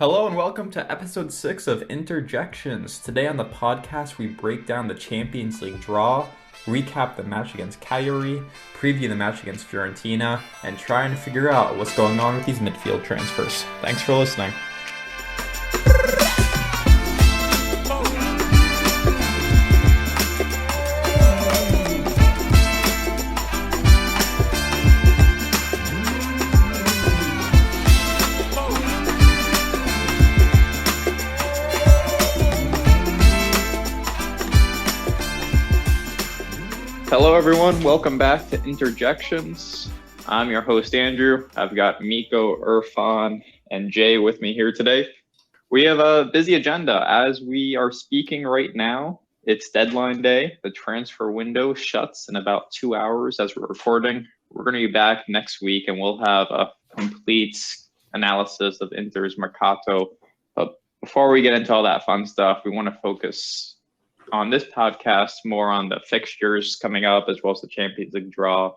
Hello and welcome to episode 6 of Interjections. Today on the podcast, we break down the Champions League draw, recap the match against Cagliari, preview the match against Fiorentina, and try and figure out what's going on with these midfield transfers. Thanks for listening. Hello everyone, welcome back to Interjections. I'm your host Andrew. I've got Miko, Irfan, and Jay with me here today. We have a busy agenda as we are speaking right now. It's deadline day. The transfer window shuts in about 2 hours as we're recording. We're going to be back next week and we'll have a complete analysis of Inter's Mercato. But before we get into all that fun stuff, we want to focus on this podcast more on the fixtures coming up as well as the Champions League draw.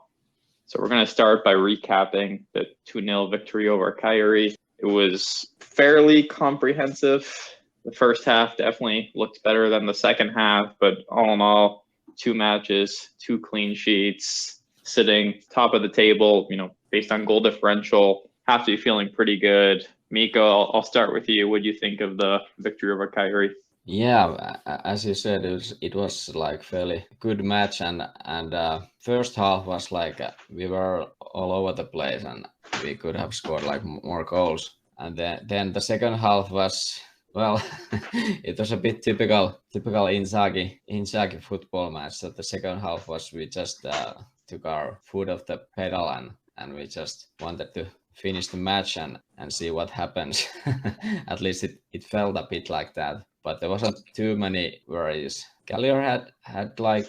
So we're going to start by recapping the 2-0 victory over Cagliari. It was fairly comprehensive. The first half definitely looked better than the second half, but all in all, 2 matches, 2 clean sheets, sitting top of the table, based on goal differential, have to be feeling pretty good. Miko, I'll start with you. What do you think of the victory over Cagliari? Yeah, as you said, it was like fairly good match, and first half was like we were all over the place, and we could have scored like more goals. And then the second half was, well, it was a bit typical Inzaghi football match. So the second half was we just took our foot off the pedal and we just wanted to finish the match and see what happens. At least it felt a bit like that. But there wasn't too many worries. Cagliari had like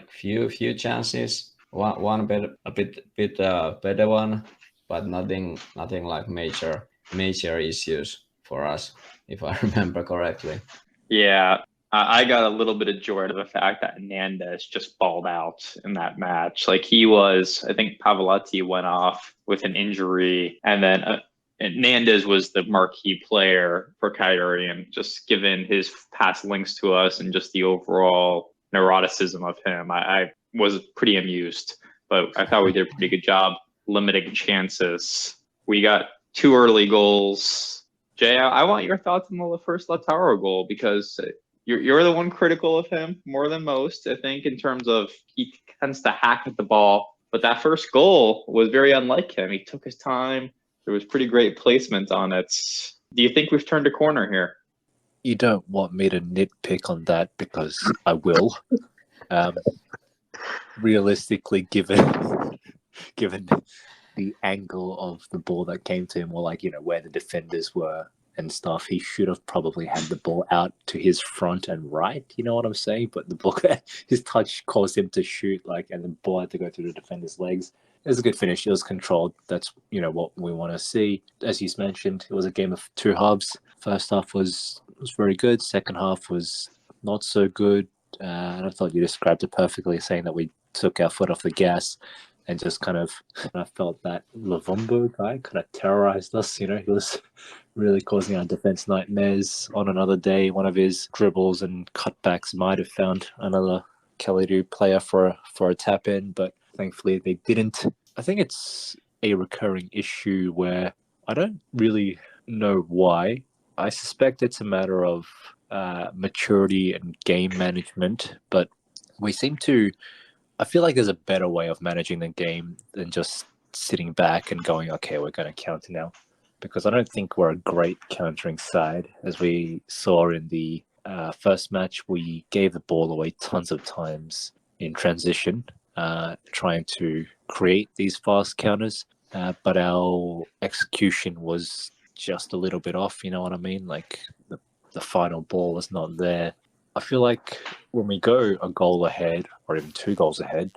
few chances. One a bit better one, but nothing like major issues for us, if I remember correctly. Yeah, I got a little bit of joy out of the fact that Hernandez just balled out in that match. Like I think Pavoletti went off with an injury, and then Hernandez was the marquee player for Cagliari, and just given his past links to us and just the overall neuroticism of him, I was pretty amused. But I thought we did a pretty good job limiting chances. We got 2 early goals. Jay, I want your thoughts on the first Lautaro goal, because you're the one critical of him more than most, I think, in terms of he tends to hack at the ball. But that first goal was very unlike him. He took his time. There was pretty great placement on it. Do you think we've turned a corner here? You don't want me to nitpick on that because I will. Realistically, given the angle of the ball that came to him, or where the defenders were and stuff, he should have probably had the ball out to his front and right. You know what I'm saying? But the ball, his touch caused him to shoot, and the ball had to go through the defender's legs. It was a good finish. It was controlled. That's what we want to see. As you mentioned, it was a game of 2 halves. First half was very good. Second half was not so good. And I thought you described it perfectly, saying that we took our foot off the gas and just I felt that Lavumbo guy kind of terrorized us. He was really causing our defense nightmares. On another day, one of his dribbles and cutbacks might have found another Cagliari player for a tap in, but thankfully they didn't. I think it's a recurring issue where I don't really know why. I suspect it's a matter of maturity and game management, but I feel like there's a better way of managing the game than just sitting back and going, okay, we're going to counter now. Because I don't think we're a great countering side. As we saw in the first match, we gave the ball away tons of times in transition, trying to create these fast counters. But our execution was just a little bit off, you know what I mean? Like the final ball was not there. I feel like when we go a goal ahead or even 2 goals ahead,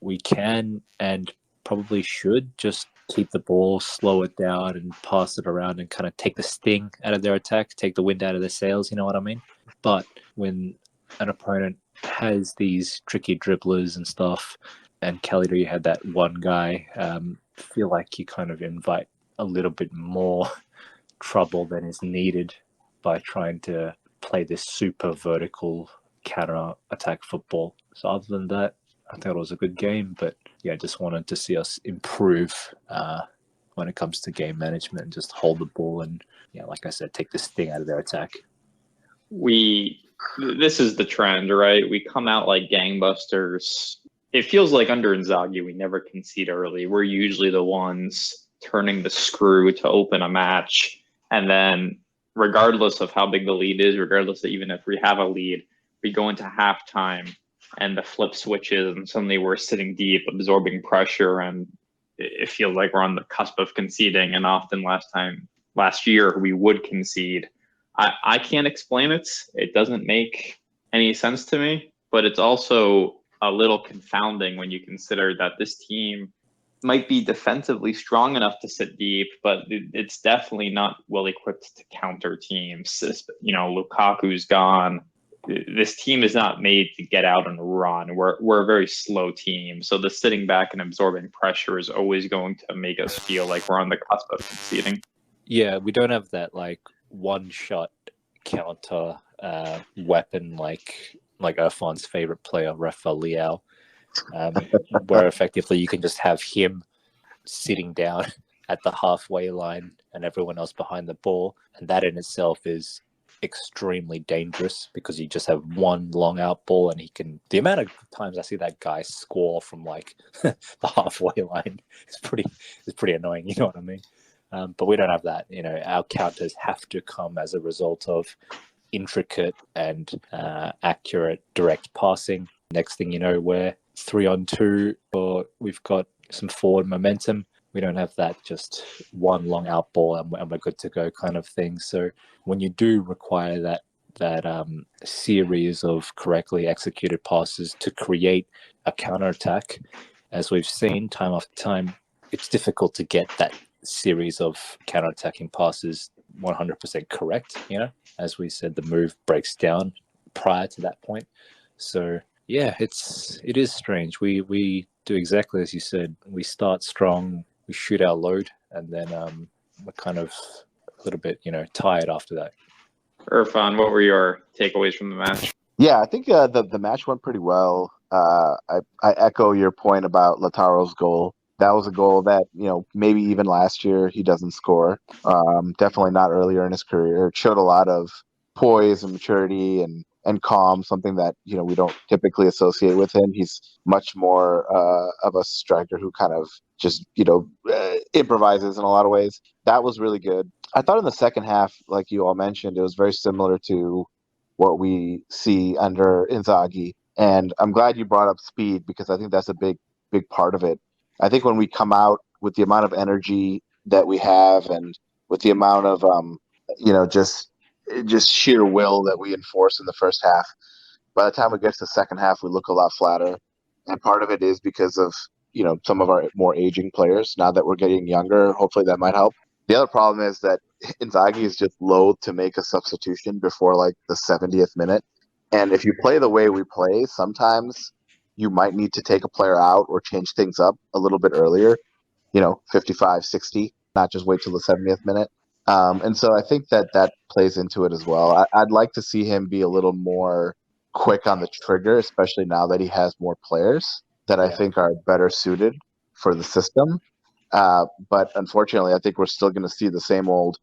we can and probably should just keep the ball, slow it down and pass it around and kind of take the sting out of their attack, take the wind out of their sails, you know what I mean? But when an opponent has these tricky dribblers and stuff, and Cagliari had that one guy, feel like you kind of invite a little bit more trouble than is needed by trying to play this super vertical counter-attack football. So other than that, I thought it was a good game, but yeah, just wanted to see us improve when it comes to game management and just hold the ball and, yeah, like I said, take the sting out of their attack. This is the trend, right? We come out like gangbusters. It feels like under Inzaghi, we never concede early. We're usually the ones turning the screw to open a match. And then regardless of how big the lead is, regardless of even if we have a lead, we go into halftime and the flip switches and suddenly we're sitting deep, absorbing pressure, and it feels like we're on the cusp of conceding. And often last year, we would concede. I can't explain it. It doesn't make any sense to me, but it's also a little confounding when you consider that this team might be defensively strong enough to sit deep, but it's definitely not well equipped to counter teams. You know, Lukaku's gone. This team is not made to get out and run. We're a very slow team, so the sitting back and absorbing pressure is always going to make us feel like we're on the cusp of conceding. Yeah, we don't have that like one-shot counter weapon like Irfan's favorite player, Rafael Leao, where effectively you can just have him sitting down at the halfway line and everyone else behind the ball, and that in itself is extremely dangerous because you just have one long out ball and he can. The amount of times I see that guy score from like the halfway line is pretty annoying. You know what I mean? But we don't have that. You know, our counters have to come as a result of intricate and accurate direct passing. Next thing you know, we're 3-on-2, or we've got some forward momentum. We don't have that just one long out ball and we're good to go kind of thing. So when you do require that series of correctly executed passes to create a counterattack, as we've seen time after time, it's difficult to get that series of counterattacking passes 100% correct. You know, as we said, the move breaks down prior to that point. So yeah, it is strange. We do exactly as you said. We start strong, we shoot our load, and then we're kind of a little bit, tired after that. Irfan, what were your takeaways from the match? Yeah, I think the match went pretty well. I echo your point about Lautaro's goal. That was a goal that, maybe even last year he doesn't score. Definitely not earlier in his career. It showed a lot of poise and maturity and calm, something that, we don't typically associate with him. He's much more of a striker who kind of just, improvises in a lot of ways. That was really good. I thought in the second half, like you all mentioned, it was very similar to what we see under Inzaghi. And I'm glad you brought up speed because I think that's a big part of it. I think when we come out with the amount of energy that we have and with the amount of, just sheer will that we enforce in the first half, by the time we get to the second half, we look a lot flatter. And part of it is because of, some of our more aging players. Now that we're getting younger, hopefully that might help. The other problem is that Inzaghi is just loath to make a substitution before like the 70th minute. And if you play the way we play, sometimes you might need to take a player out or change things up a little bit earlier, 55, 60, not just wait till the 70th minute. And so I think that plays into it as well. I'd like to see him be a little more quick on the trigger, especially now that he has more players that I think are better suited for the system. But unfortunately, I think we're still going to see the same old,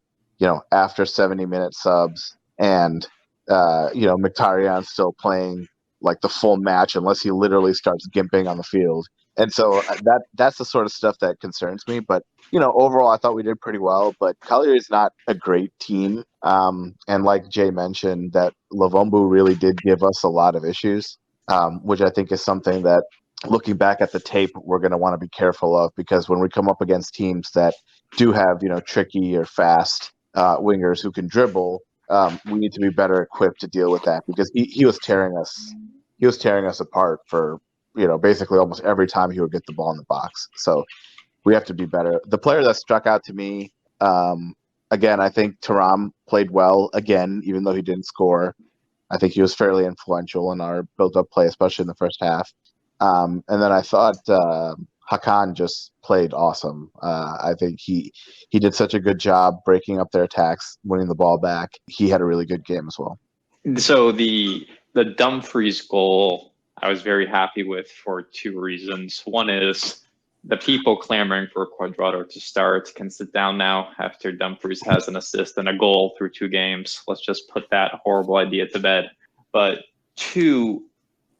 after 70-minute subs and, Mkhitaryan still playing like the full match unless he literally starts gimping on the field. And so that's the sort of stuff that concerns me. But, overall, I thought we did pretty well. But Cagliari is not a great team. And like Jay mentioned, that Lovombu really did give us a lot of issues, which I think is something that, looking back at the tape, we're going to want to be careful of, because when we come up against teams that do have, tricky or fast wingers who can dribble, we need to be better equipped to deal with that, because he was tearing us. He was tearing us apart for, basically almost every time he would get the ball in the box. So we have to be better. The player that struck out to me, again, I think Thuram played well again, even though he didn't score. I think he was fairly influential in our build-up play, especially in the first half. And then I thought Hakan just played awesome. I think he did such a good job breaking up their attacks, winning the ball back. He had a really good game as well. So the Dumfries goal I was very happy with for two reasons. One is the people clamoring for Cuadrado to start can sit down now after Dumfries has an assist and a goal through 2 games. Let's just put that horrible idea to bed. But two,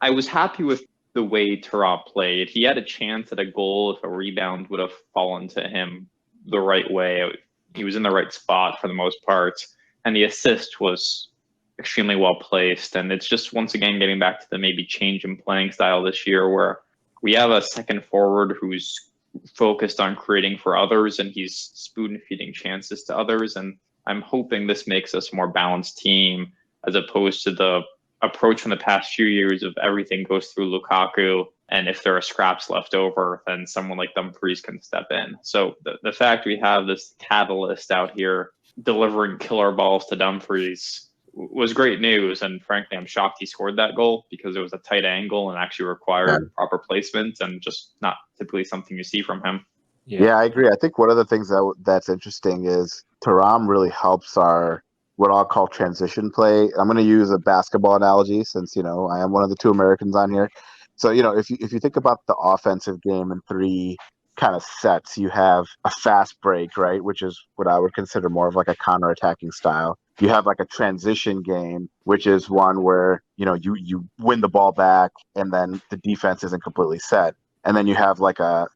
I was happy with the way Thuram played. He had a chance at a goal if a rebound would have fallen to him the right way. He was in the right spot for the most part. And the assist was extremely well placed. And it's just once again getting back to the maybe change in playing style this year where we have a second forward who's focused on creating for others and he's spoon feeding chances to others. And I'm hoping this makes us a more balanced team as opposed to the approach from the past few years of everything goes through Lukaku. And if there are scraps left over, then someone like Dumfries can step in. So the fact we have this catalyst out here delivering killer balls to Dumfries was great news. And frankly, I'm shocked he scored that goal because it was a tight angle and actually required proper placement and just not typically something you see from him. Yeah, I agree. I think one of the things that's interesting is Thuram really helps our what I'll call transition play. I'm going to use a basketball analogy since, I am one of the 2 Americans on here. So, if you think about the offensive game in 3 kind of sets, you have a fast break, right, which is what I would consider more of like a counter-attacking style. You have like a transition game, which is one where, you win the ball back and then the defense isn't completely set. And then you have like a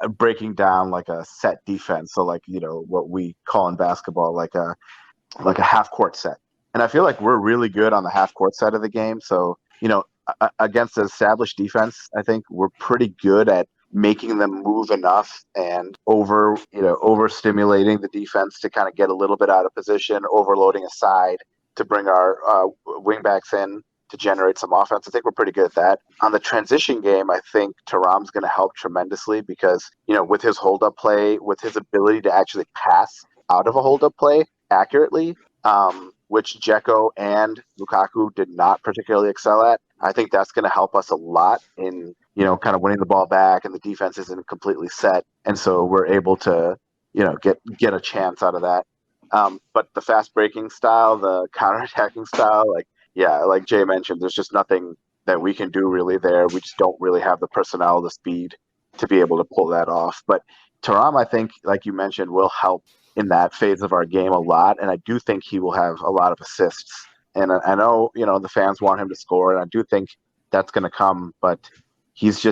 breaking down like a set defense. So like, what we call in basketball, like a half court set. And I feel like we're really good on the half court side of the game. So, against the established defense, I think we're pretty good at making them move enough and overstimulating the defense to kind of get a little bit out of position, overloading a side to bring our wingbacks in to generate some offense. I think we're pretty good at that. On the transition game, I think Thuram's going to help tremendously because, with his hold-up play, with his ability to actually pass out of a hold-up play accurately, which Dzeko and Lukaku did not particularly excel at. I think that's going to help us a lot in, kind of winning the ball back and the defense isn't completely set. And so we're able to, get a chance out of that. But the fast breaking style, the counterattacking style, like Jay mentioned, there's just nothing that we can do really there. We just don't really have the personnel, the speed to be able to pull that off. But Thuram, I think, like you mentioned, will help in that phase of our game a lot. And I do think he will have a lot of assists. And I know, the fans want him to score, and I do think that's going to come, but he's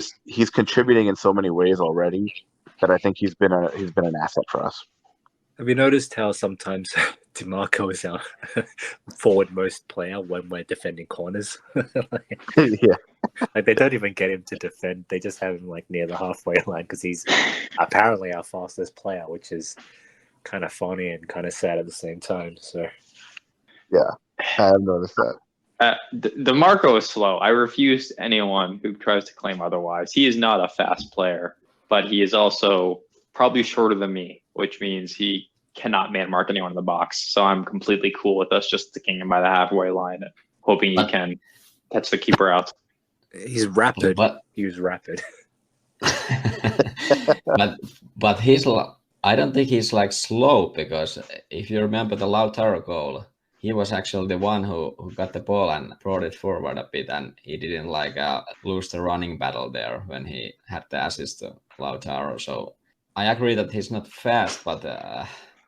contributing in so many ways already that I think he's been an asset for us. Have you noticed how sometimes DiMarco is our forward-most player when we're defending corners? Yeah. Like they don't even get him to defend. They just have him like near the halfway line because he's apparently our fastest player, which is kind of funny and kind of sad at the same time. So, yeah, I have noticed that. DeMarco is slow. I refuse anyone who tries to claim otherwise. He is not a fast player, but he is also probably shorter than me, which means he cannot man mark anyone in the box. So I'm completely cool with us just sticking him by the halfway line and hoping he can catch the keeper out. He's rapid. But he was rapid. but he's. I don't think he's like slow because if you remember the Lautaro goal, he was actually the one who got the ball and brought it forward a bit, and he didn't lose the running battle there when he had the assist to Lautaro. So I agree that he's not fast, but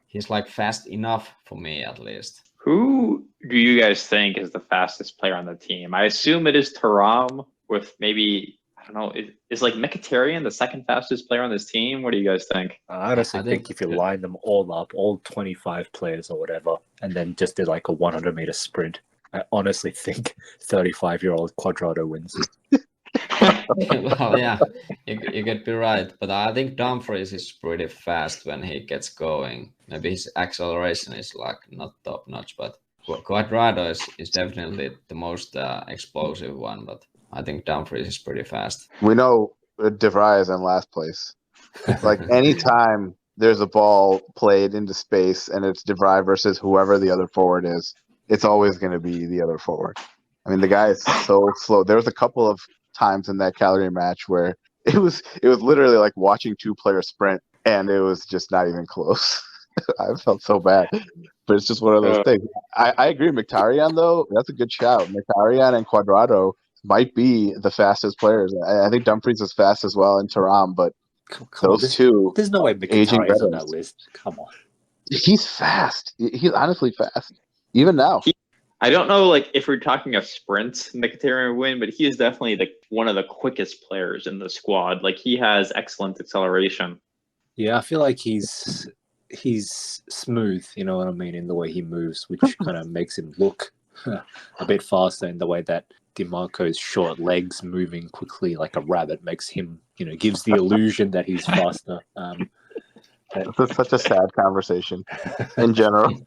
he's like fast enough for me at least. Who do you guys think is the fastest player on the team? I assume it is Thuram with maybe, I don't know, is like Mkhitaryan the second fastest player on this team? What do you guys think? I honestly think if you line them all up, all 25 players or whatever, and then just did like a 100-meter sprint, I honestly think 35-year-old Cuadrado wins. Well, yeah, you could be right, but I think Dumfries is pretty fast when he gets going. Maybe his acceleration is like not top notch, but Cuadrado is definitely the most explosive one. But I think Dumfries is pretty fast. We know De Vrij is in last place. Like anytime there's a ball played into space and it's De Vrij versus whoever the other forward is, it's always going to be the other forward. I mean, the guy is so slow. There was a couple of times in that Cagliari match where it was literally like watching two players sprint, and it was just not even close. I felt so bad, but it's just one of those things. I agree. Mkhitaryan, though, that's a good shout. Mkhitaryan and Cuadrado might be the fastest players. I think Dumfries is fast as well, and Thuram, but those two, there's no way aging Mkhitaryan's on veterans. that list. Come on. He's fast. He's honestly fast, even now. I don't know, like, if we're talking of sprints, Mkhitaryan would win, but he is definitely one of the quickest players in the squad. Like, he has excellent acceleration. Yeah, I feel like he's smooth, you know what I mean, in the way he moves, which kind of makes him look a bit faster in the way that DiMarco's short legs moving quickly like a rabbit makes him, gives the illusion that he's faster. This is such a sad conversation in general.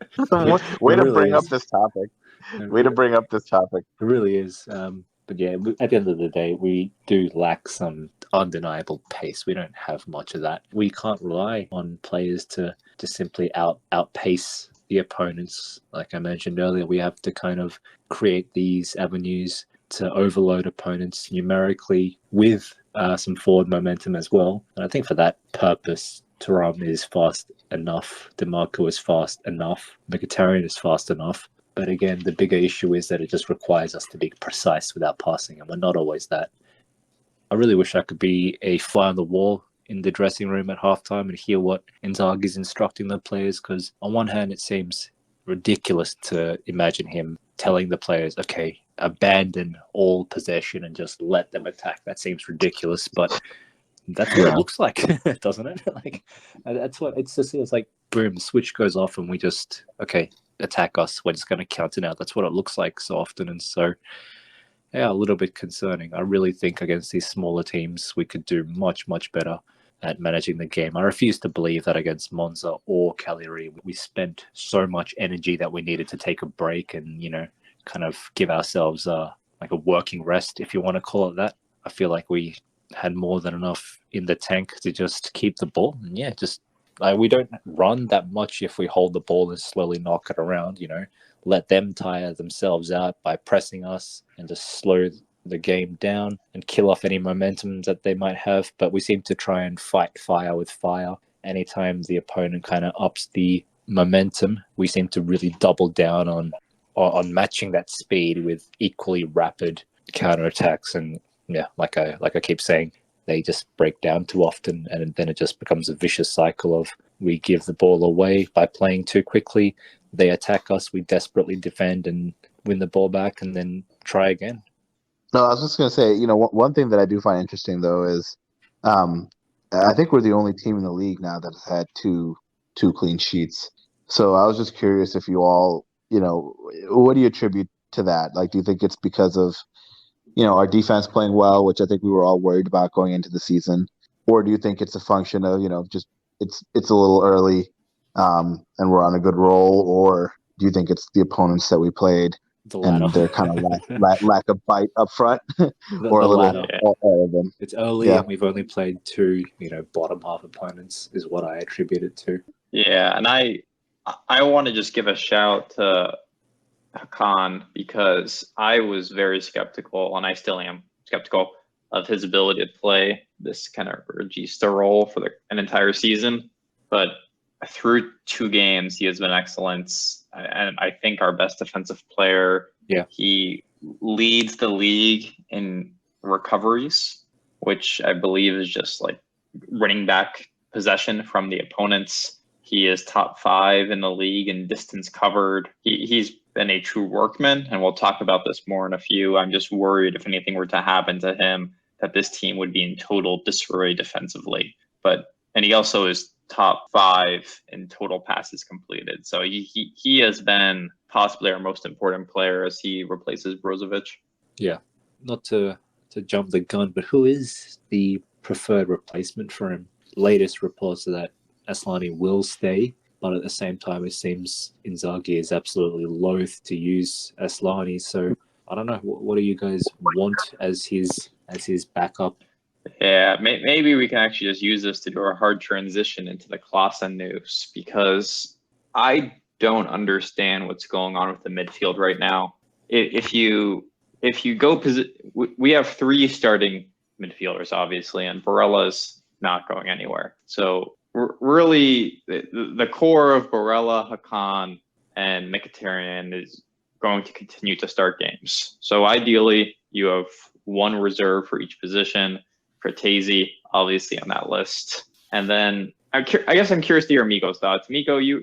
Way to bring up this topic. It really is. But yeah, at the end of the day, we do lack some undeniable pace. We don't have much of that. We can't rely on players to simply outpace the opponents. Like I mentioned earlier, we have to kind of create these avenues to overload opponents numerically with some forward momentum as well. And I think for that purpose, Thuram is fast enough. DiMarco is fast enough. Mkhitaryan is fast enough. But again, the bigger issue is that it just requires us to be precise without passing, and we're not always that. I really wish I could be a fly on the wall in the dressing room at halftime and hear what Inzaghi's instructing the players, because on one hand, it seems ridiculous to imagine him telling the players, okay, abandon all possession and just let them attack. That seems ridiculous, but that's what it looks like, doesn't it? Like, that's what it's just. It's like, boom, the switch goes off and we just, okay, attack us. We're just going to counter now. That's what it looks like so often. And so, yeah, a little bit concerning. I really think against these smaller teams, we could do much, much better at managing the game. I refuse to believe that against Monza or Cagliari, we spent so much energy that we needed to take a break and, kind of give ourselves like a working rest, if you want to call it that. I feel like we had more than enough in the tank to just keep the ball. And yeah, just we don't run that much if we hold the ball and slowly knock it around, let them tire themselves out by pressing us and just slow the game down and kill off any momentum that they might have. But we seem to try and fight fire with fire. Anytime the opponent kind of ups the momentum, we seem to really double down on matching that speed with equally rapid counterattacks. And yeah, like I keep saying, they just break down too often, and then it just becomes a vicious cycle of we give the ball away by playing too quickly. They attack us, we desperately defend and win the ball back, and then try again. No, I was just going to say, one thing that I do find interesting, though, is I think we're the only team in the league now that has had two clean sheets. So I was just curious if you all, what do you attribute to that? Like, do you think it's because of our defense playing well, which I think we were all worried about going into the season? Or do you think it's a function of, just it's a little early and we're on a good roll? Or do you think it's the opponents that we played and they're kind of lack of bite up front? Or a little all of them? It's early and we've only played two, bottom half opponents is what I attribute it to. Yeah, and I want to just give a shout to Hakan, because I was very skeptical, and I still am skeptical of his ability to play this kind of regista role for an entire season. But through 2 games, he has been excellent, and I think our best defensive player. Yeah, he leads the league in recoveries, which I believe is just like winning back possession from the opponents. He is top 5 in the league in distance covered. He's been a true workman, and we'll talk about this more in a few. I'm just worried if anything were to happen to him, that this team would be in total disarray defensively. And he also is top 5 in total passes completed. So he has been possibly our most important player as he replaces Brozovic. Yeah, not to jump the gun, but who is the preferred replacement for him? Latest reports are that Asllani will stay, but at the same time, it seems Inzaghi is absolutely loath to use Asllani. So I don't know. What do you guys want as his backup? Yeah, maybe we can actually just use this to do a hard transition into the Klaassen news, because I don't understand what's going on with the midfield right now. If you go we have 3 starting midfielders, obviously, and Barella's not going anywhere. So really, the core of Barella, Hakan, and Mkhitaryan is going to continue to start games. So ideally, you have one reserve for each position. Frattesi, obviously, on that list. And then I guess I'm curious to hear Miko's thoughts. Miko, you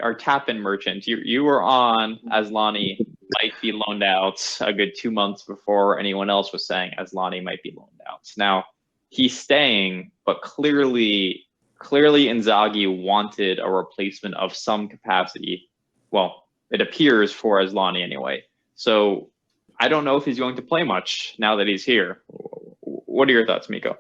are tap-in merchant. You were on Asllani might be loaned out a good 2 months before anyone else was saying Asllani might be loaned out. Now, he's staying, but clearly Inzaghi wanted a replacement of some capacity. Well, it appears for Asllani anyway. So I don't know if he's going to play much now that he's here. What are your thoughts, Miko?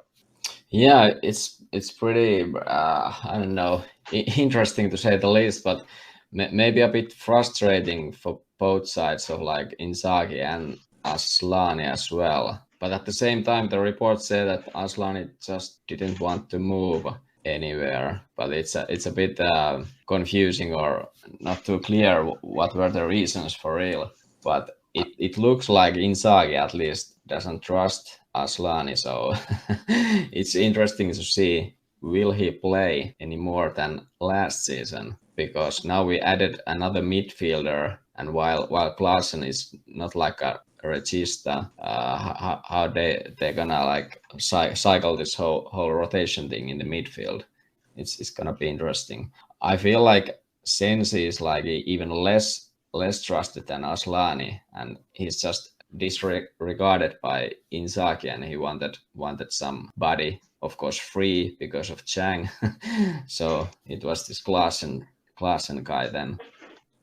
Yeah, it's pretty I don't know, interesting to say the least, but maybe a bit frustrating for both sides of like Inzaghi and Asllani as well. But at the same time, the report said that Asllani just didn't want to move anywhere. But it's a bit confusing or not too clear what were the reasons for real. But it looks like Inzaghi at least doesn't trust Asllani, so it's interesting to see will he play any more than last season, because now we added another midfielder, and while Klaassen is not like a regista, how they're gonna like cycle this whole rotation thing in the midfield, it's gonna be interesting. I feel like Sensi is like even less trusted than Asllani, and he's just disregarded by Inzaghi, and he wanted somebody, of course, free because of Chang. So it was this Klaassen guy then.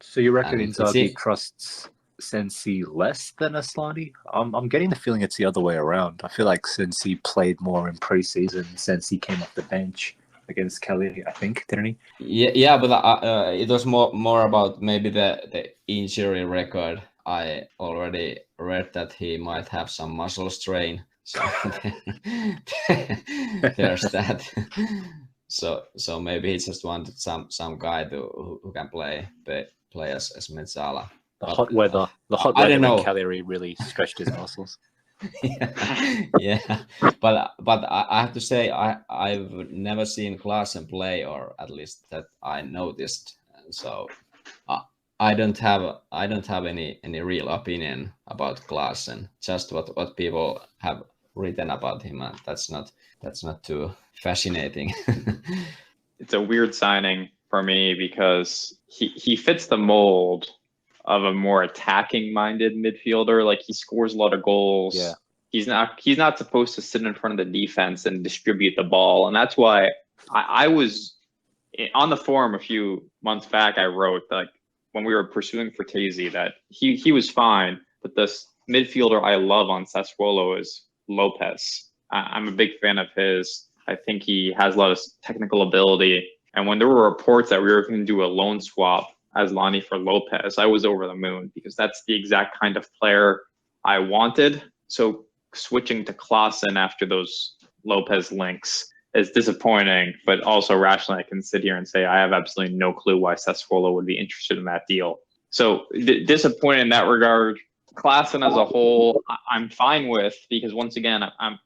So you reckon Inzaghi trusts Sensi less than Asllani? I'm getting the feeling it's the other way around. I feel like Sensi played more in pre-season. Sensi came off the bench against Cagliari, I think, didn't he? Yeah, but it was more about maybe the injury record. I already read that he might have some muscle strain, so there's that. So maybe he just wanted some guy who can play as Mezzala. The hot weather in Cagliari really stretched his muscles. Yeah, but I have to say I've never seen Klaassen play, or at least that I noticed. So I don't have any real opinion about Klaassen. Just what people have written about him, and that's not too fascinating. It's a weird signing for me because he fits the mold of a more attacking-minded midfielder. Like, he scores a lot of goals. Yeah. He's not supposed to sit in front of the defense and distribute the ball, and that's why I was on the forum a few months back. I wrote, like, when we were pursuing Frattesi, that he was fine, but this midfielder I love on Sassuolo is Lopez. I'm a big fan of his. I think he has a lot of technical ability, and when there were reports that we were going to do a loan swap Asllani for Lopez, I was over the moon, because that's the exact kind of player I wanted. So switching to Klaassen after those Lopez links is disappointing, but also rationally I can sit here and say I have absolutely no clue why Sassuolo would be interested in that deal. So disappointed in that regard. Klaassen as a whole, I'm fine with, because once again,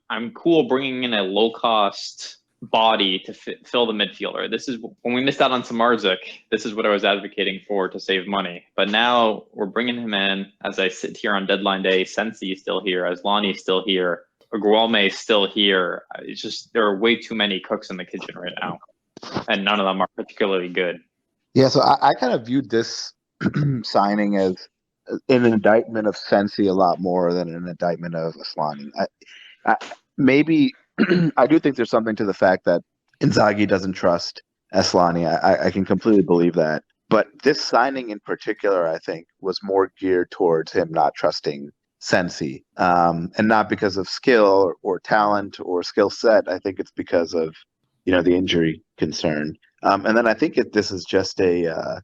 I'm cool bringing in a low-cost body to fill the midfielder. This is when we missed out on Samardzic. This is what I was advocating for, to save money. But now we're bringing him in. As I sit here on deadline day, Sensi is still here, Asllani is still here, Gualme is still here. It's just there are way too many cooks in the kitchen right now, and none of them are particularly good. Yeah, so I kind of viewed this signing as an indictment of Sensi a lot more than an indictment of Asllani. Maybe I do think there's something to the fact that Inzaghi doesn't trust Asllani. I can completely believe that. But this signing in particular, I think, was more geared towards him not trusting Sensi, and not because of skill or talent or skill set. I think it's because of the injury concern. And then I think this is just a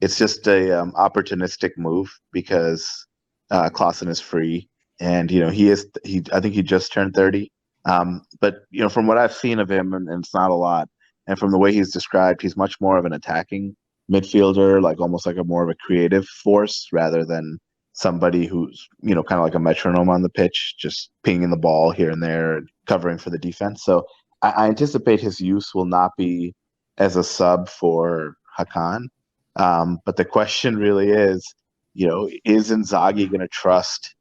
opportunistic move, because Klaassen is free, and I think he just turned 30. But from what I've seen of him, and it's not a lot, and from the way he's described, he's much more of an attacking midfielder, like almost like more of a creative force rather than somebody who's, kind of like a metronome on the pitch, just pinging the ball here and there, covering for the defense. So I anticipate his use will not be as a sub for Hakan. But the question really is, is Inzaghi going to trust,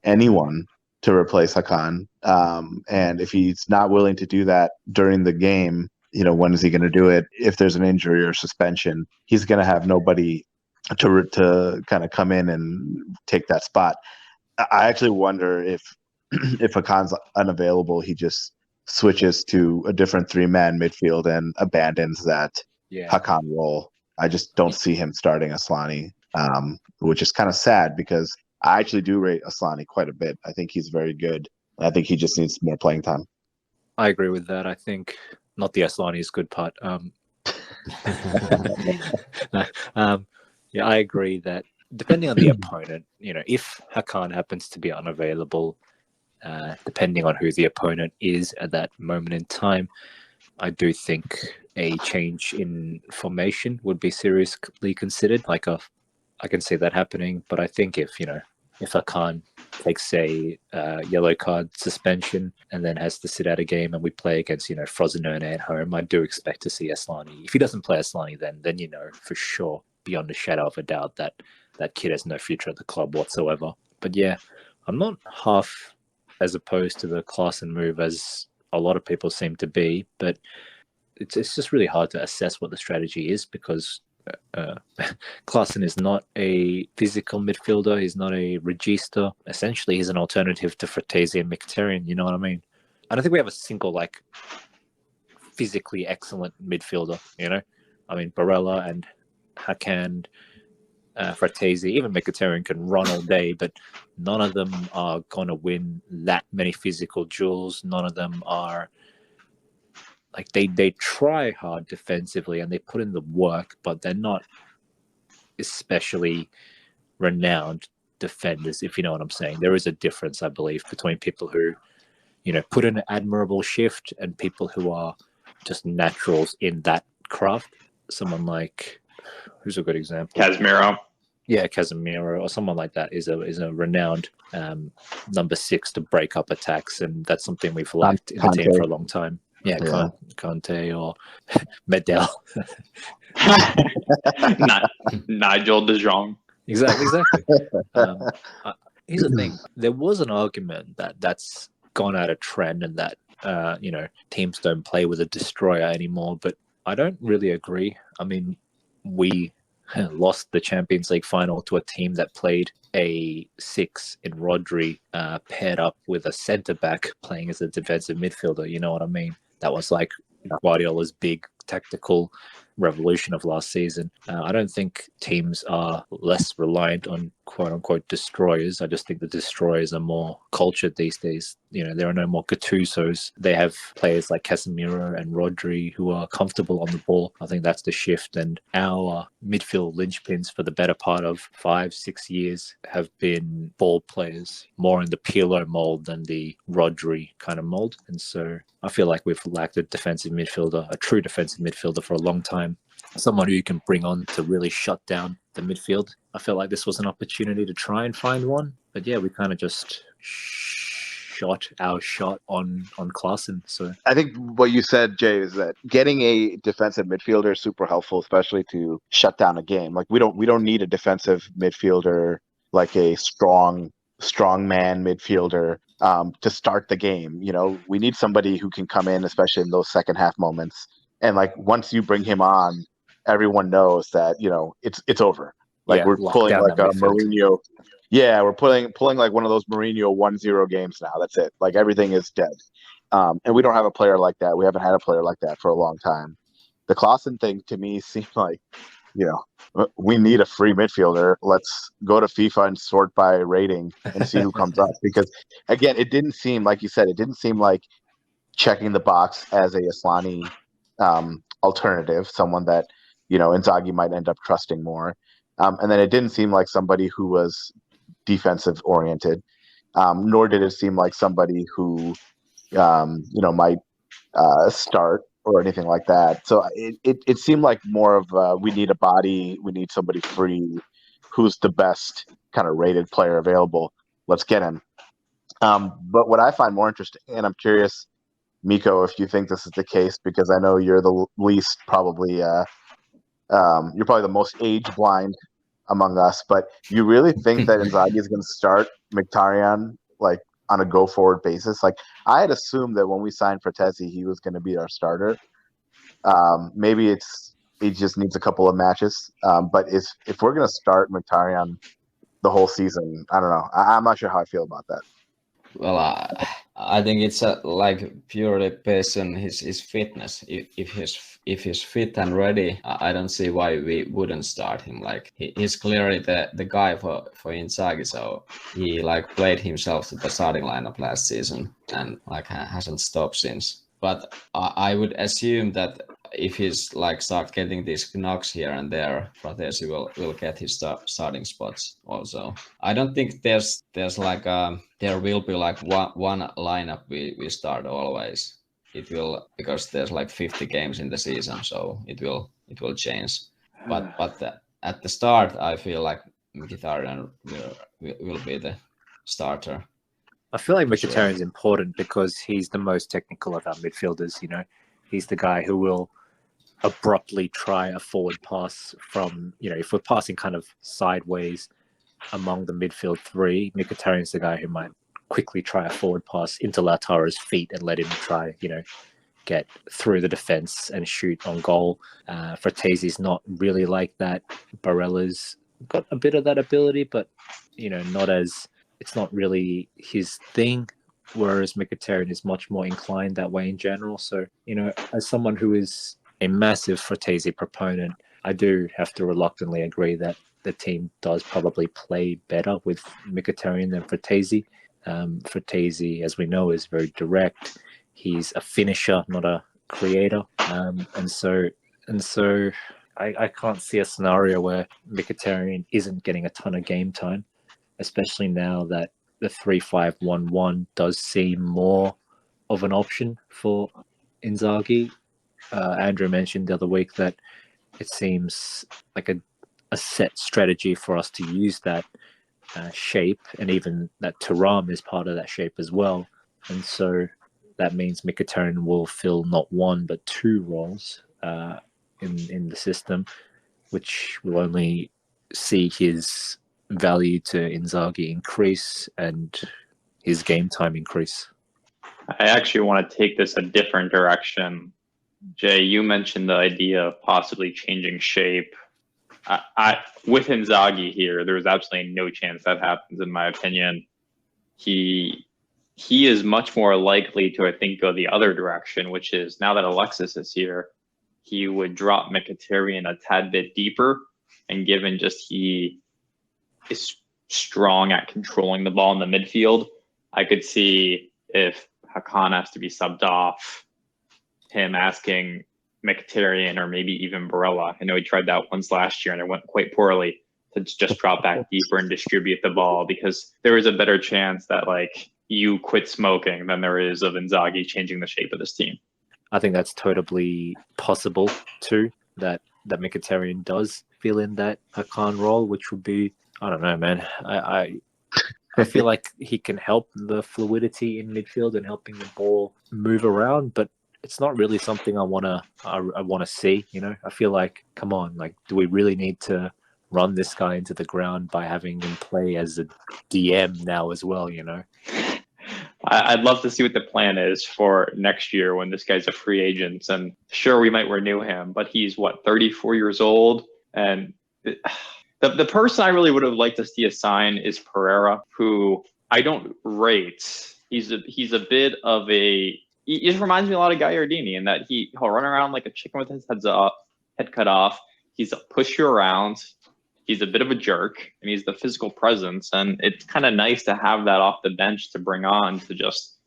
anyone to replace Hakan? And if he's not willing to do that during the game, when is he going to do it? If there's an injury or suspension, he's going to have nobody to kind of come in and take that spot. I actually wonder if Hakan's unavailable, he just switches to a different 3-man midfield and abandons that Hakan role. I just don't see him starting Asllani, which is kind of sad because I actually do rate Asllani quite a bit. I think he's very good. I think he just needs more playing time. I agree with that. I think not the Asllani is good part. Yeah, I agree that depending on the opponent, if Hakan happens to be unavailable, depending on who the opponent is at that moment in time, I do think a change in formation would be seriously considered. I can see that happening, but I think if Hakan takes a yellow card suspension and then has to sit out a game and we play against, Frosinone at home, I do expect to see Asllani. If he doesn't play Asllani, then for sure, beyond a shadow of a doubt, that kid has no future at the club whatsoever. But yeah, I'm not half as opposed to the Klaassen move as a lot of people seem to be, but it's just really hard to assess what the strategy is because Klaassen is not a physical midfielder. He's not a regista. Essentially, he's an alternative to Fratesi and Mkhitaryan. You know what I mean? I don't think we have a single physically excellent midfielder. I mean Barella and Hakan, Fratesi, even Mkhitaryan can run all day, but none of them are going to win that many physical duels. None of them are they try hard defensively and they put in the work, but they're not especially renowned defenders, if you know what I'm saying. There is a difference, I believe, between people who, put in an admirable shift and people who are just naturals in that craft. Someone like, who's a good example? Casemiro. Yeah, Casemiro or someone like that is a renowned number 6 to break up attacks, and that's something we've lacked in the team for a long time. Yeah. Conte or Medel. Nigel de Jong. Exactly. Here's the thing. There was an argument that's gone out of trend and that, teams don't play with a destroyer anymore, but I don't really agree. I mean, we lost the Champions League final to a team that played a 6 in Rodri paired up with a centre-back playing as a defensive midfielder. You know what I mean? That was like Guardiola's big tactical revolution of last season. I don't think teams are less reliant on quote-unquote destroyers. I just think the destroyers are more cultured these days. There are no more Gattusos. They have players like Casemiro and Rodri who are comfortable on the ball. I think that's the shift. And our midfield linchpins for the better part of 5-6 years have been ball players, more in the Pirlo mold than the Rodri kind of mold. And so I feel like we've lacked a defensive midfielder, a true defensive midfielder for a long time. Someone who you can bring on to really shut down the midfield. I felt like this was an opportunity to try and find one. But yeah, we kind of just shot our shot on Klaassen. So I think what you said, Jay, is that getting a defensive midfielder is super helpful, especially to shut down a game. Like we don't need a defensive midfielder like a strong man midfielder to start the game. We need somebody who can come in, especially in those second half moments. And once you bring him on, everyone knows that it's over. We're pulling like a Mourinho. Yeah, we're pulling like one of those Mourinho 1-0 games now. That's it. Everything is dead. And we don't have a player like that. We haven't had a player like that for a long time. The Klaassen thing to me seemed like, we need a free midfielder. Let's go to FIFA and sort by rating and see who comes up. Because again, it didn't seem, like you said, like checking the box as a Asllani alternative, someone that Inzaghi might end up trusting more, and then it didn't seem like somebody who was defensive oriented, nor did it seem like somebody who might start or anything like that. So it seemed like more of we need a body, we need somebody free, who's the best kind of rated player available. Let's get him. But what I find more interesting, and I'm curious, Miko, if you think this is the case, because I know you're the least probably, you're probably the most age blind among us, but you really think that Inzaghi is going to start Mkhitaryan like on a go forward basis? Like I had assumed that when we signed Fratesi, he was going to be our starter. Maybe he just needs a couple of matches. But if we're going to start Mkhitaryan the whole season, I don't know. I'm not sure how I feel about that. Well, I think it's like purely based on his fitness. If he's fit and ready, I don't see why we wouldn't start him. Like he's clearly the guy for Inzaghi. So he like played himself to the starting lineup last season and like hasn't stopped since. But I would assume that if he's like start getting these knocks here and there, Fratesi will get his starting spots also. I don't think there's like there will be like one lineup we start always. It will, because there's like 50 games in the season, so it will change. But at the start, I feel like Mkhitaryan will be the starter. I feel like Mkhitaryan's important because he's the most technical of our midfielders. You know, he's the guy who will abruptly try a forward pass from, you know, if we're passing kind of sideways among the midfield three, Mkhitaryan's the guy who might quickly try a forward pass into Lautaro's feet and let him try, you know, get through the defense and shoot on goal. Fratese's not really like that. Barella's got a bit of that ability, but, you know, it's not really his thing. Whereas Mkhitaryan is much more inclined that way in general. So, you know, as someone who is a massive Fratesi proponent, I do have to reluctantly agree that the team does probably play better with Mkhitaryan than Fratesi. Fratesi, as we know, is very direct. He's a finisher, not a creator. And so I can't see a scenario where Mkhitaryan isn't getting a ton of game time, especially now that the 3-5-1-1 does seem more of an option for Inzaghi. Andrew mentioned the other week that it seems like a set strategy for us to use that shape, and even that Thuram is part of that shape as well. And so that means Mkhitaryan will fill not one but two roles in the system, which will only see his value to Inzaghi increase and his game time increase. I actually want to take this a different direction. Jay, you mentioned the idea of possibly changing shape. With Inzaghi here, there's absolutely no chance that happens, in my opinion. He is much more likely to, I think, go the other direction, which is now that Alexis is here, he would drop Mkhitaryan a tad bit deeper, and given just he is strong at controlling the ball in the midfield, I could see if Hakan has to be subbed off, him asking Mkhitaryan or maybe even Barella. I know he tried that once last year and it went quite poorly, to just drop back deeper and distribute the ball, because there is a better chance that like you quit smoking than there is of Inzaghi changing the shape of this team. I think that's totally possible too, that Mkhitaryan does fill in that Hakan role, which would be, I don't know, man. I feel like he can help the fluidity in midfield and helping the ball move around, but it's not really something I want to see, you know. I feel like, come on, like, do we really need to run this guy into the ground by having him play as a DM now as well, you know? I'd love to see what the plan is for next year when this guy's a free agent. And sure, we might renew him, but he's 34 years old. And the person I really would have liked to see a sign is Pereira, who I don't rate. He's a bit of he just reminds me a lot of Gagliardini in that he'll run around like a chicken with his head cut off. He's a push you around. He's a bit of a jerk, and he's the physical presence. And it's kind of nice to have that off the bench to bring on to just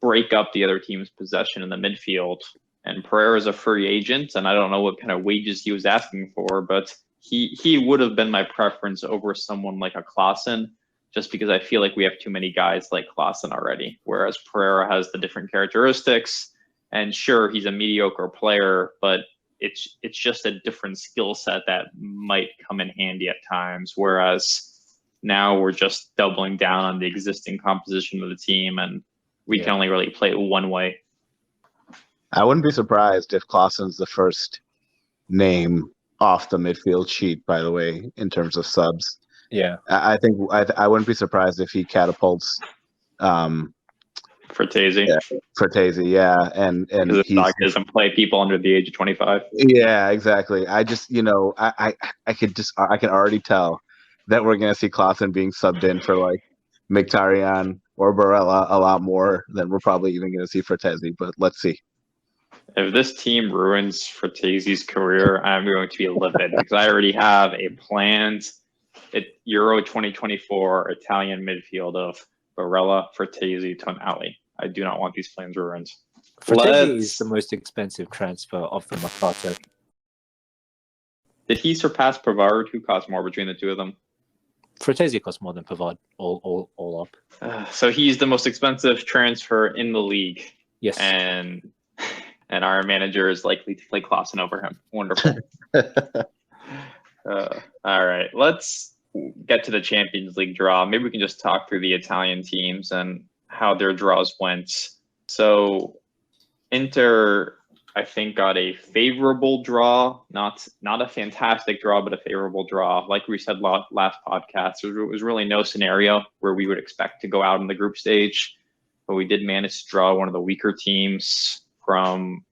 break up the other team's possession in the midfield. And Pereira's a free agent, and I don't know what kind of wages he was asking for, but he would have been my preference over someone like a Klaassen, just because I feel like we have too many guys like Klaassen already, whereas Pereira has the different characteristics. And sure, he's a mediocre player, but it's just a different skill set that might come in handy at times. Whereas now we're just doubling down on the existing composition of the team, and we can only really play it one way. I wouldn't be surprised if Klaassen's the first name off the midfield sheet, by the way, in terms of subs. Yeah. I think I wouldn't be surprised if he catapults Frattesi. Frattesi, yeah. And he doesn't play people under the age of 25. Yeah, exactly. I just, I can already tell that we're going to see Klaassen being subbed in for like Mkhitaryan or Barella a lot more than we're probably even going to see Frattesi, but let's see. If this team ruins Frattesi's career, I'm going to be livid because I already have a planned Euro 2024 Italian midfield of Barella, Frattesi, Tonali. I do not want these plans ruined. Frattesi is the most expensive transfer of the Mercato. Did he surpass Pavard? Who cost more between the two of them? Frattesi costs more than Pavard, all up. So he's the most expensive transfer in the league. Yes. And our manager is likely to play Klaassen over him. Wonderful. All right, let's get to the Champions League draw. Maybe we can just talk through the Italian teams and how their draws went. So Inter, I think, got a favorable draw, not a fantastic draw, but a favorable draw. Like we said last podcast, there was really no scenario where we would expect to go out in the group stage, but we did manage to draw one of the weaker teams from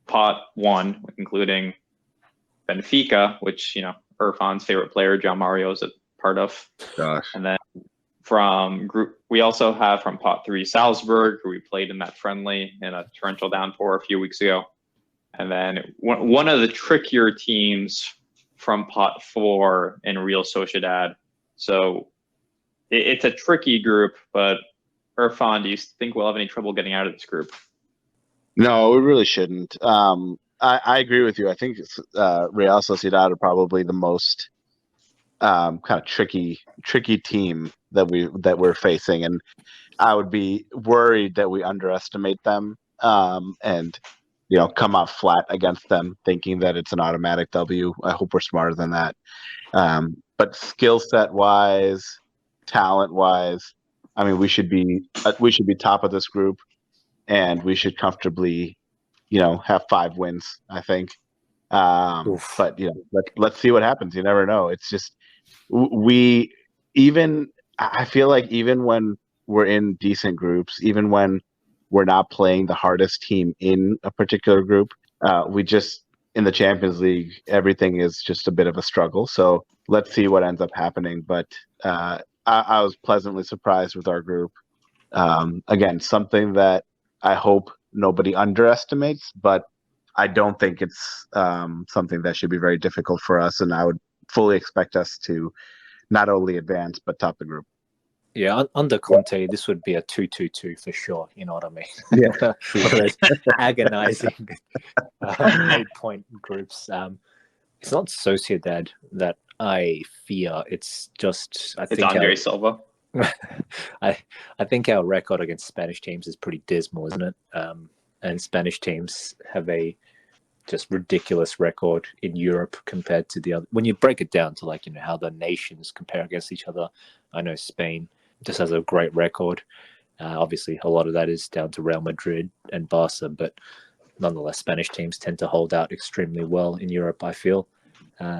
pot 1, including Benfica, which, Irfan's favorite player, John Mario, is a part of. Gosh. And then we also have from pot 3 Salzburg, who we played in that friendly in a torrential downpour a few weeks ago. And then one of the trickier teams from pot 4 in Real Sociedad. So it's a tricky group, but Irfan, do you think we'll have any trouble getting out of this group? No, we really shouldn't. I agree with you. I think Real Sociedad are probably the most kind of tricky team that we're facing, and I would be worried that we underestimate them and come out flat against them, thinking that it's an automatic W. I hope we're smarter than that. But skill set wise, talent wise, I mean, we should be top of this group, and we should comfortably, have 5 wins, I think. But let's see what happens. You never know. It's just I feel like even when we're in decent groups, even when we're not playing the hardest team in a particular group, we just, in the Champions League, everything is just a bit of a struggle. So let's see what ends up happening. But I was pleasantly surprised with our group. Again, something that I hope nobody underestimates, but I don't think it's something that should be very difficult for us, and I would fully expect us to not only advance but top the group. Yeah, under Conte, this would be a 2-2-2 for sure. You know what I mean? Yeah. Agonizing 8-point groups. It's not Sociedad that I fear. It's just it's Andre Silva. I think our record against Spanish teams is pretty dismal, isn't it? And Spanish teams have a just ridiculous record in Europe compared to the other. When you break it down to how the nations compare against each other, I know Spain just has a great record. Obviously, a lot of that is down to Real Madrid and Barca, but nonetheless, Spanish teams tend to hold out extremely well in Europe, I feel.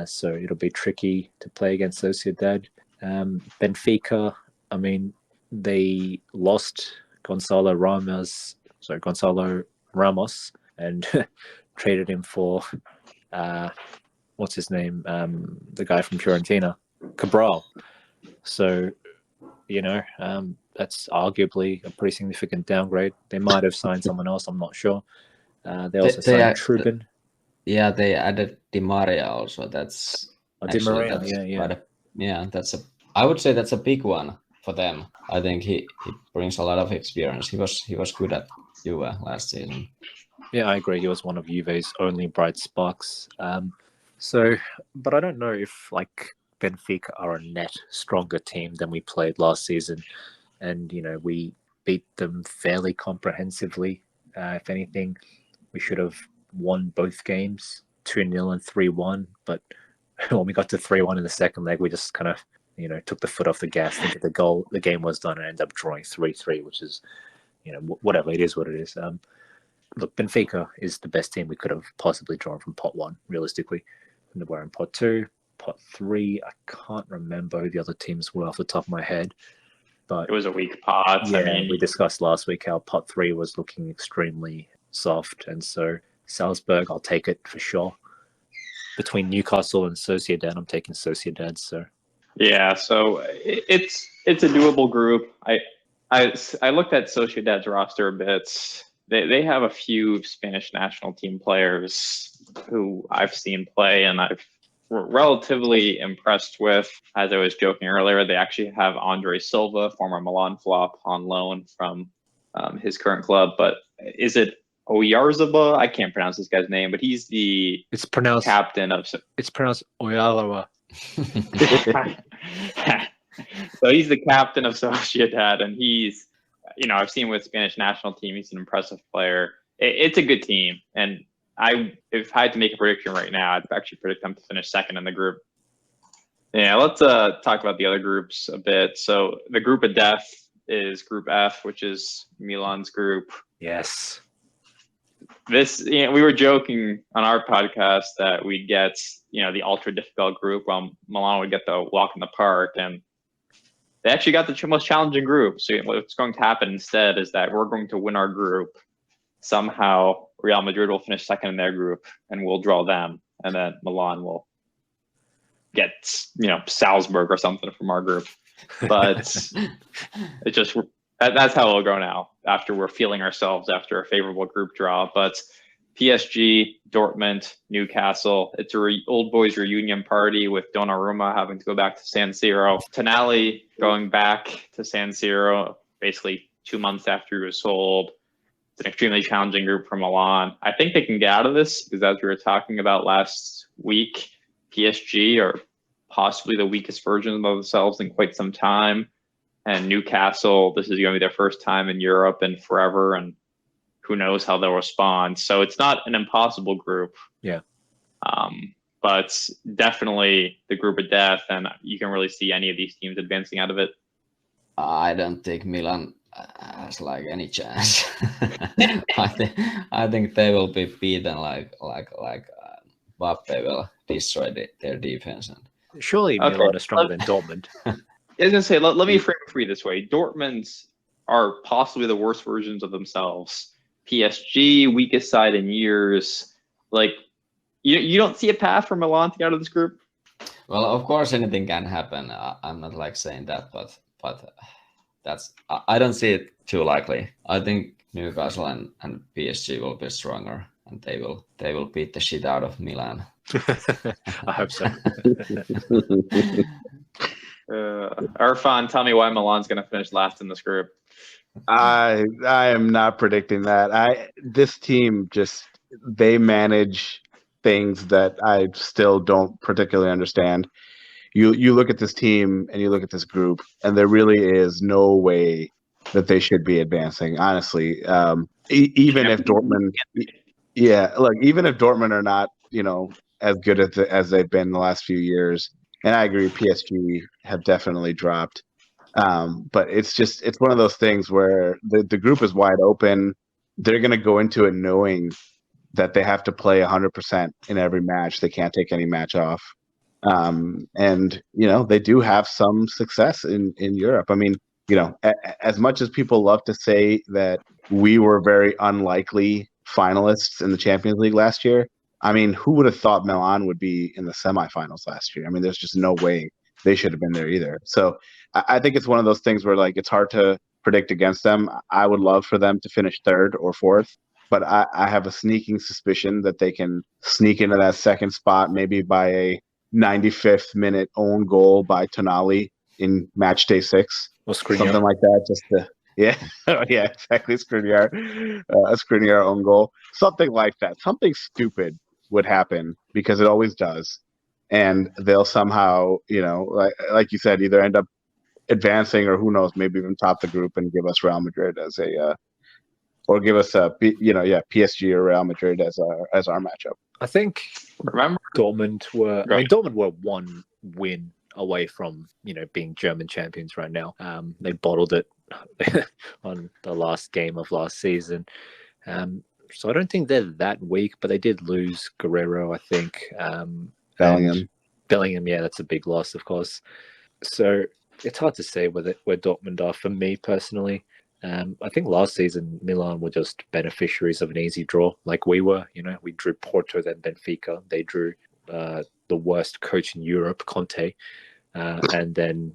So it'll be tricky to play against Sociedad. Benfica, I mean, they lost Gonzalo Ramos, and traded him for what's his name, the guy from Fiorentina, Cabral. So, that's arguably a pretty significant downgrade. They might have signed someone else, I'm not sure. They also signed Trubin. Yeah, they added Di Maria also. That's Di Maria, I would say that's a big one for them. I think he brings a lot of experience. He was good at Juve last season. Yeah, I agree. He was one of Juve's only bright sparks. But I don't know if Benfica are a net stronger team than we played last season, and we beat them fairly comprehensively. If anything, we should have won both games 2-0 and 3-1. But when we got to 3-1 in the second leg, we just kind of took the foot off the gas, thinking the game was done, and ended up drawing 3-3, which is, whatever, it is what it is. Look, Benfica is the best team we could have possibly drawn from pot 1, realistically. And we're in pot 2, pot 3. I can't remember who the other teams were off the top of my head, but it was a weak pot. Yeah, we discussed last week how pot 3 was looking extremely soft, and so Salzburg, I'll take it for sure. Between Newcastle and Sociedad, I'm taking Sociedad. So yeah, so it's a doable group. I looked at Sociedad's roster a bit. They have a few Spanish national team players who I've seen play, and I've relatively impressed with. As I was joking earlier, they actually have Andre Silva, former Milan flop, on loan from his current club. But is it Oyarzabal? I can't pronounce this guy's name, but he's captain of. It's pronounced Oyalawa. So he's the captain of Sociedad, and he's, I've seen him with Spanish national team. He's an impressive player. It's a good team, and if I had to make a prediction right now, I'd actually predict them to finish second in the group. Yeah, let's talk about the other groups a bit. So the group of death is Group F, which is Milan's group. Yes. This, we were joking on our podcast that we'd get, the ultra difficult group, while Milan would get the walk in the park, and they actually got the most challenging group. So what's going to happen instead is that we're going to win our group. Somehow Real Madrid will finish second in their group, and we'll draw them, and then Milan will get, Salzburg or something from our group. But it just, that's how it'll go now, after we're feeling ourselves after a favorable group draw. But PSG, Dortmund, Newcastle, it's a old boys reunion party with Donnarumma having to go back to San Siro. Tonali going back to San Siro basically 2 months after he was sold. It's an extremely challenging group for Milan. I think they can get out of this because, as we were talking about last week, PSG are possibly the weakest version of themselves in quite some time. And Newcastle, this is going to be their first time in Europe in forever, and who knows how they'll respond. So it's not an impossible group. Yeah. But definitely the group of death, and you can really see any of these teams advancing out of it. I don't think Milan has any chance. I think they will be beaten like Mbappe will destroy their defense. And surely Milan are stronger than Dortmund. I was going to say, let me frame it for you this way. Dortmund are possibly the worst versions of themselves. PSG, weakest side in years. You don't see a path for Milan to get out of this group? Well, of course, anything can happen. I'm not saying that, but that's, I don't see it too likely. I think Newcastle and PSG will be stronger, and they will beat the shit out of Milan. I hope so. Irfan, tell me why Milan's going to finish last in this group. I am not predicting that. This team they manage things that I still don't particularly understand. You look at this team and you look at this group, and there really is no way that they should be advancing. Honestly, even if Dortmund, even if Dortmund are not, as good as they've been the last few years, and I agree, PSG have definitely dropped. But it's one of those things where the group is wide open. They're going to go into it knowing that they have to play 100% in every match. They can't take any match off. And they do have some success in Europe. I mean, as much as people love to say that we were very unlikely finalists in the Champions League last year, I mean, who would have thought Milan would be in the semifinals last year? I mean, there's just no way they should have been there either. So I think it's one of those things where it's hard to predict against them. I would love for them to finish third or fourth, but I have a sneaking suspicion that they can sneak into that second spot, maybe by a 95th minute own goal by Tonali in match day 6, or something like that. Exactly. Skriniar own goal, something like that. Something stupid would happen, because it always does, and they'll somehow, like you said, either end up advancing, or who knows, maybe even top the group and give us Real Madrid as or give us PSG or Real Madrid as our matchup. I think remember Dortmund were 1 win away from being German champions right now. They bottled it on the last game of last season. So I don't think they're that weak, but they did lose Guerrero, I think. Bellingham, yeah, that's a big loss, of course. So it's hard to say where Dortmund are for me personally. I think last season Milan were just beneficiaries of an easy draw, like we were. We drew Porto, then Benfica. They drew the worst coach in Europe, Conte, and then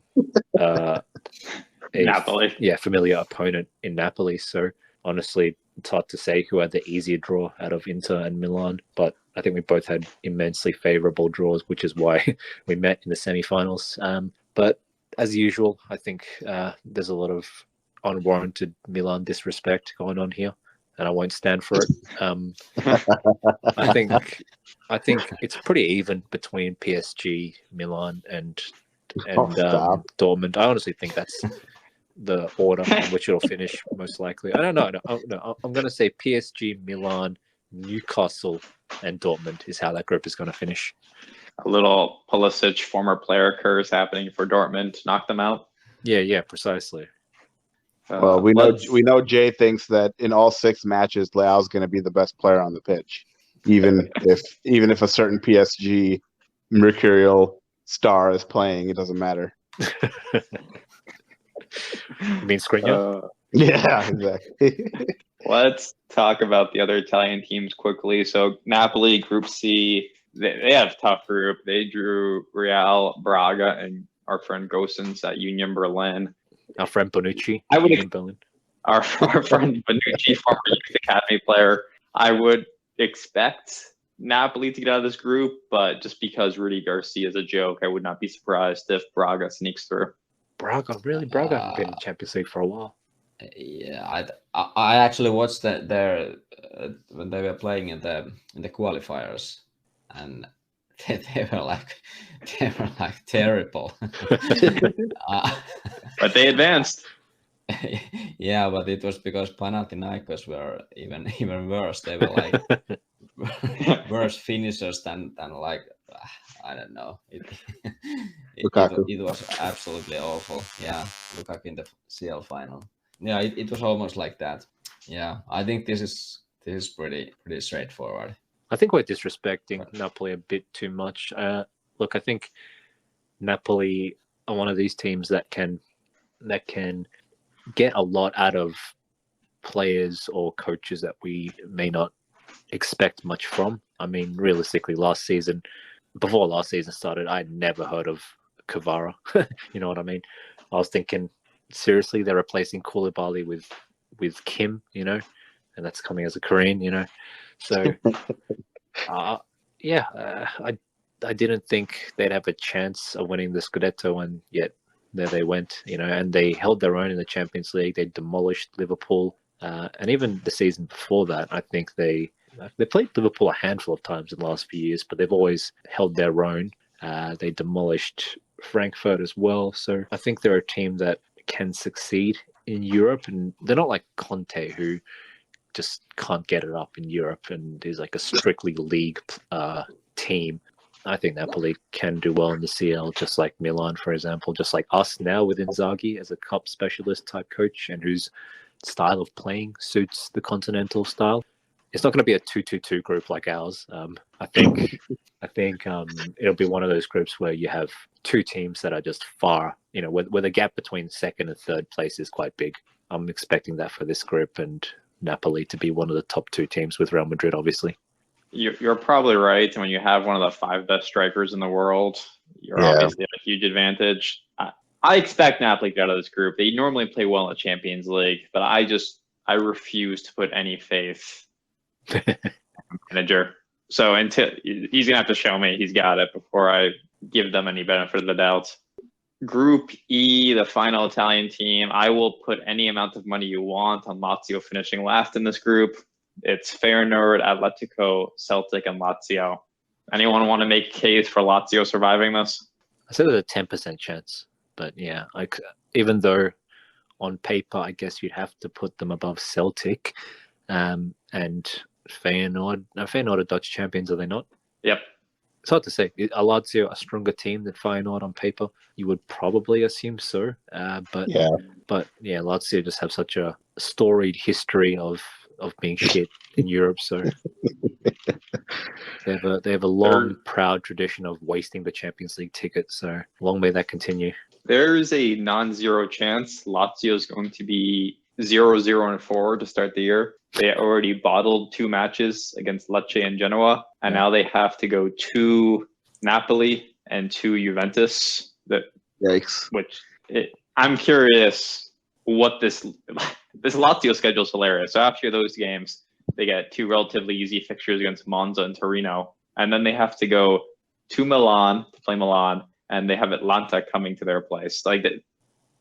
Napoli. Familiar opponent in Napoli. So honestly, it's hard to say who had the easier draw out of Inter and Milan, but I think we both had immensely favourable draws, which is why we met in the semi-finals. But as usual, I think there's a lot of unwarranted Milan disrespect going on here, and I won't stand for it. I think it's pretty even between PSG, Milan, and Dortmund. I honestly think that's the order in which it'll finish most likely. I don't know. No, I'm going to say PSG, Milan, Newcastle, and Dortmund is how that group is going to finish. A little Pulisic former player curse happening for Dortmund to knock them out. Yeah, precisely. Well, we know Jay thinks that in all 6 matches, Leao's going to be the best player on the pitch, even if a certain PSG mercurial star is playing, it doesn't matter. You mean Skriniar? Yeah, exactly. Let's talk about the other Italian teams quickly. So Napoli, Group C, they have a tough group. They drew Real, Braga, and our friend Gosens at Union Berlin. Our friend Bonucci. Berlin. Our friend Bonucci, former youth academy player. I would expect Napoli to get out of this group, but just because Rudy Garcia is a joke, I would not be surprised if Braga sneaks through. Braga haven't been in Champions League for a while. Yeah, I actually watched their when they were playing in the qualifiers, and they were like terrible. But they advanced. Yeah, but it was because Panathinaikos were even worse. They were like worse finishers than like I don't know. It was absolutely awful. Yeah, Lukaku in the CL final. Yeah, it was almost like that. Yeah, I think this is pretty straightforward. I think we're disrespecting Napoli a bit too much. Look, I think Napoli are one of these teams that can get a lot out of players or coaches that we may not expect much from. I mean, realistically, before last season started, I'd never heard of Kvara. You know what I mean? I was thinking, seriously, they're replacing Koulibaly with Kim, and that's coming as a Korean, So, I didn't think they'd have a chance of winning the Scudetto, and yet there they went, and they held their own in the Champions League. They demolished Liverpool, and even the season before that, I think they played Liverpool a handful of times in the last few years, but they've always held their own. They demolished Frankfurt as well. So I think they're a team that can succeed in Europe, and they're not like Conte, who just can't get it up in Europe and is like a strictly league team. I think Napoli can do well in the CL, just like Milan, for example, just like us now with Inzaghi as a cup specialist type coach, and whose style of playing suits the continental style. It's not going to be a 2-2-2 group like ours. I think it'll be one of those groups where you have 2 teams that are just far, where the gap between second and third place is quite big. I'm expecting that for this group, and Napoli to be one of the top 2 teams with Real Madrid, obviously. You're probably right. And when you have one of the 5 best strikers in the world, you're obviously at a huge advantage. I expect Napoli to get out of this group. They normally play well in the Champions League, but I refuse to put any faith in manager. So until he's gonna have to show me he's got it before I give them any benefit of the doubt. Group E, the final Italian team. I will put any amount of money you want on Lazio finishing last in this group. It's Feyenoord, Atletico, Celtic, and Lazio. Anyone want to make a case for Lazio surviving this? I said there's a 10% chance, but yeah, even though on paper, I guess you'd have to put them above Celtic, and Feyenoord. Now, Feyenoord are Dutch champions, are they not? Yep. It's hard to say. Are Lazio a stronger team than Feyenoord on paper? You would probably assume so. But Yeah. Lazio just have such a storied history of being shit in Europe. So they have a long, proud tradition of wasting the Champions League ticket. So long may that continue. There's a non-zero chance Lazio is going to be 0-0-4 to start the year. They already bottled 2 matches against Lecce and Genoa, and now they have to go to Napoli and to Juventus. Yikes. I'm curious what this Lazio schedule is hilarious. So after those games, they get 2 relatively easy fixtures against Monza and Torino, and then they have to go to Milan to play Milan, and they have Atlanta coming to their place.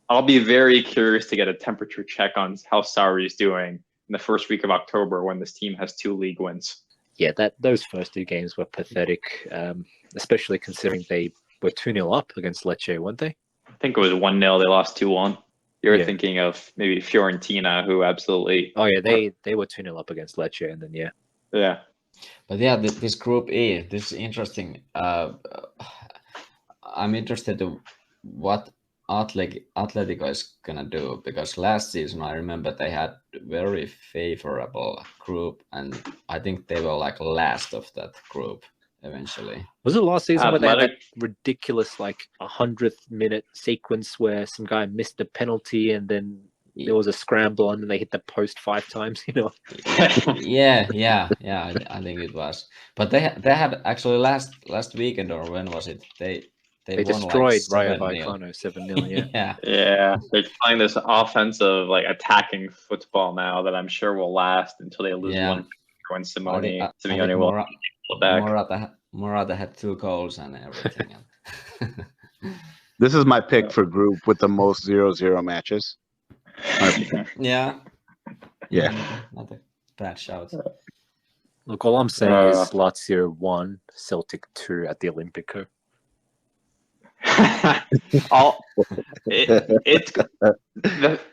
I'll be very curious to get a temperature check on how Sarri's doing in the first week of October when this team has 2 league wins. Yeah, those first 2 games were pathetic, especially considering they were 2-0 up against Lecce, weren't they? I think it was 1-0. They lost 2-1. You're thinking of maybe Fiorentina, who absolutely... Oh, yeah, they were 2-0 up against Lecce, and then, Yeah. But yeah, this Group E, this is interesting. I'm interested to what Atletico is gonna do, because last season I remember they had very favorable group, and I think they were like last of that group eventually. Was it last season where they had that ridiculous 100th minute sequence where some guy missed a penalty and then there was a scramble and then they hit the post 5 times? Yeah, I think it was. But they had actually last weekend, or when was it? They destroyed Rayo 7-0. Vallecano 7-0. Yeah. They're playing this offensive, attacking football now that I'm sure will last until they lose one when Simeone will pull back. Morata had 2 goals and everything. This is my pick for group with the most 0-0 matches. Yeah. Not a bad shout. Look, all I'm saying is Lazio 1, Celtic 2 at the Olympico.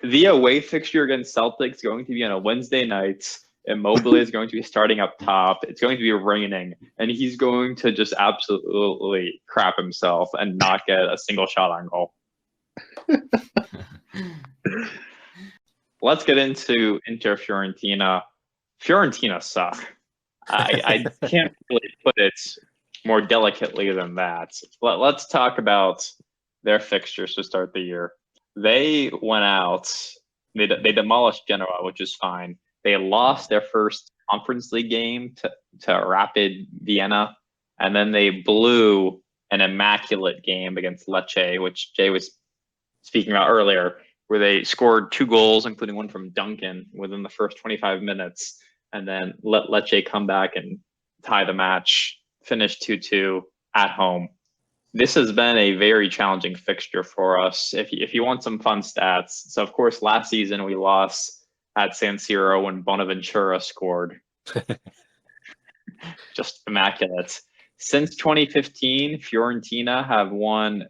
The away fixture against Celtic is going to be on a Wednesday night. Immobile is going to be starting up top. It's going to be raining, and he's going to just absolutely crap himself and not get a single shot on goal. Let's get into Inter-Fiorentina. Fiorentina suck. I can't really put it more delicately than that. Let's talk about their fixtures to start the year. They went out. They demolished Genoa, which is fine. They lost their first Conference League game to Rapid Vienna, and then they blew an immaculate game against Lecce, which Jay was speaking about earlier, where they scored 2 goals, including one from Duncan, within the first 25 minutes, and then let Lecce come back and tie the match, finish 2-2 at home. This has been a very challenging fixture for us. If you want some fun stats, so of course last season we lost at San Siro when Bonaventura scored. Just immaculate. Since 2015, Fiorentina have won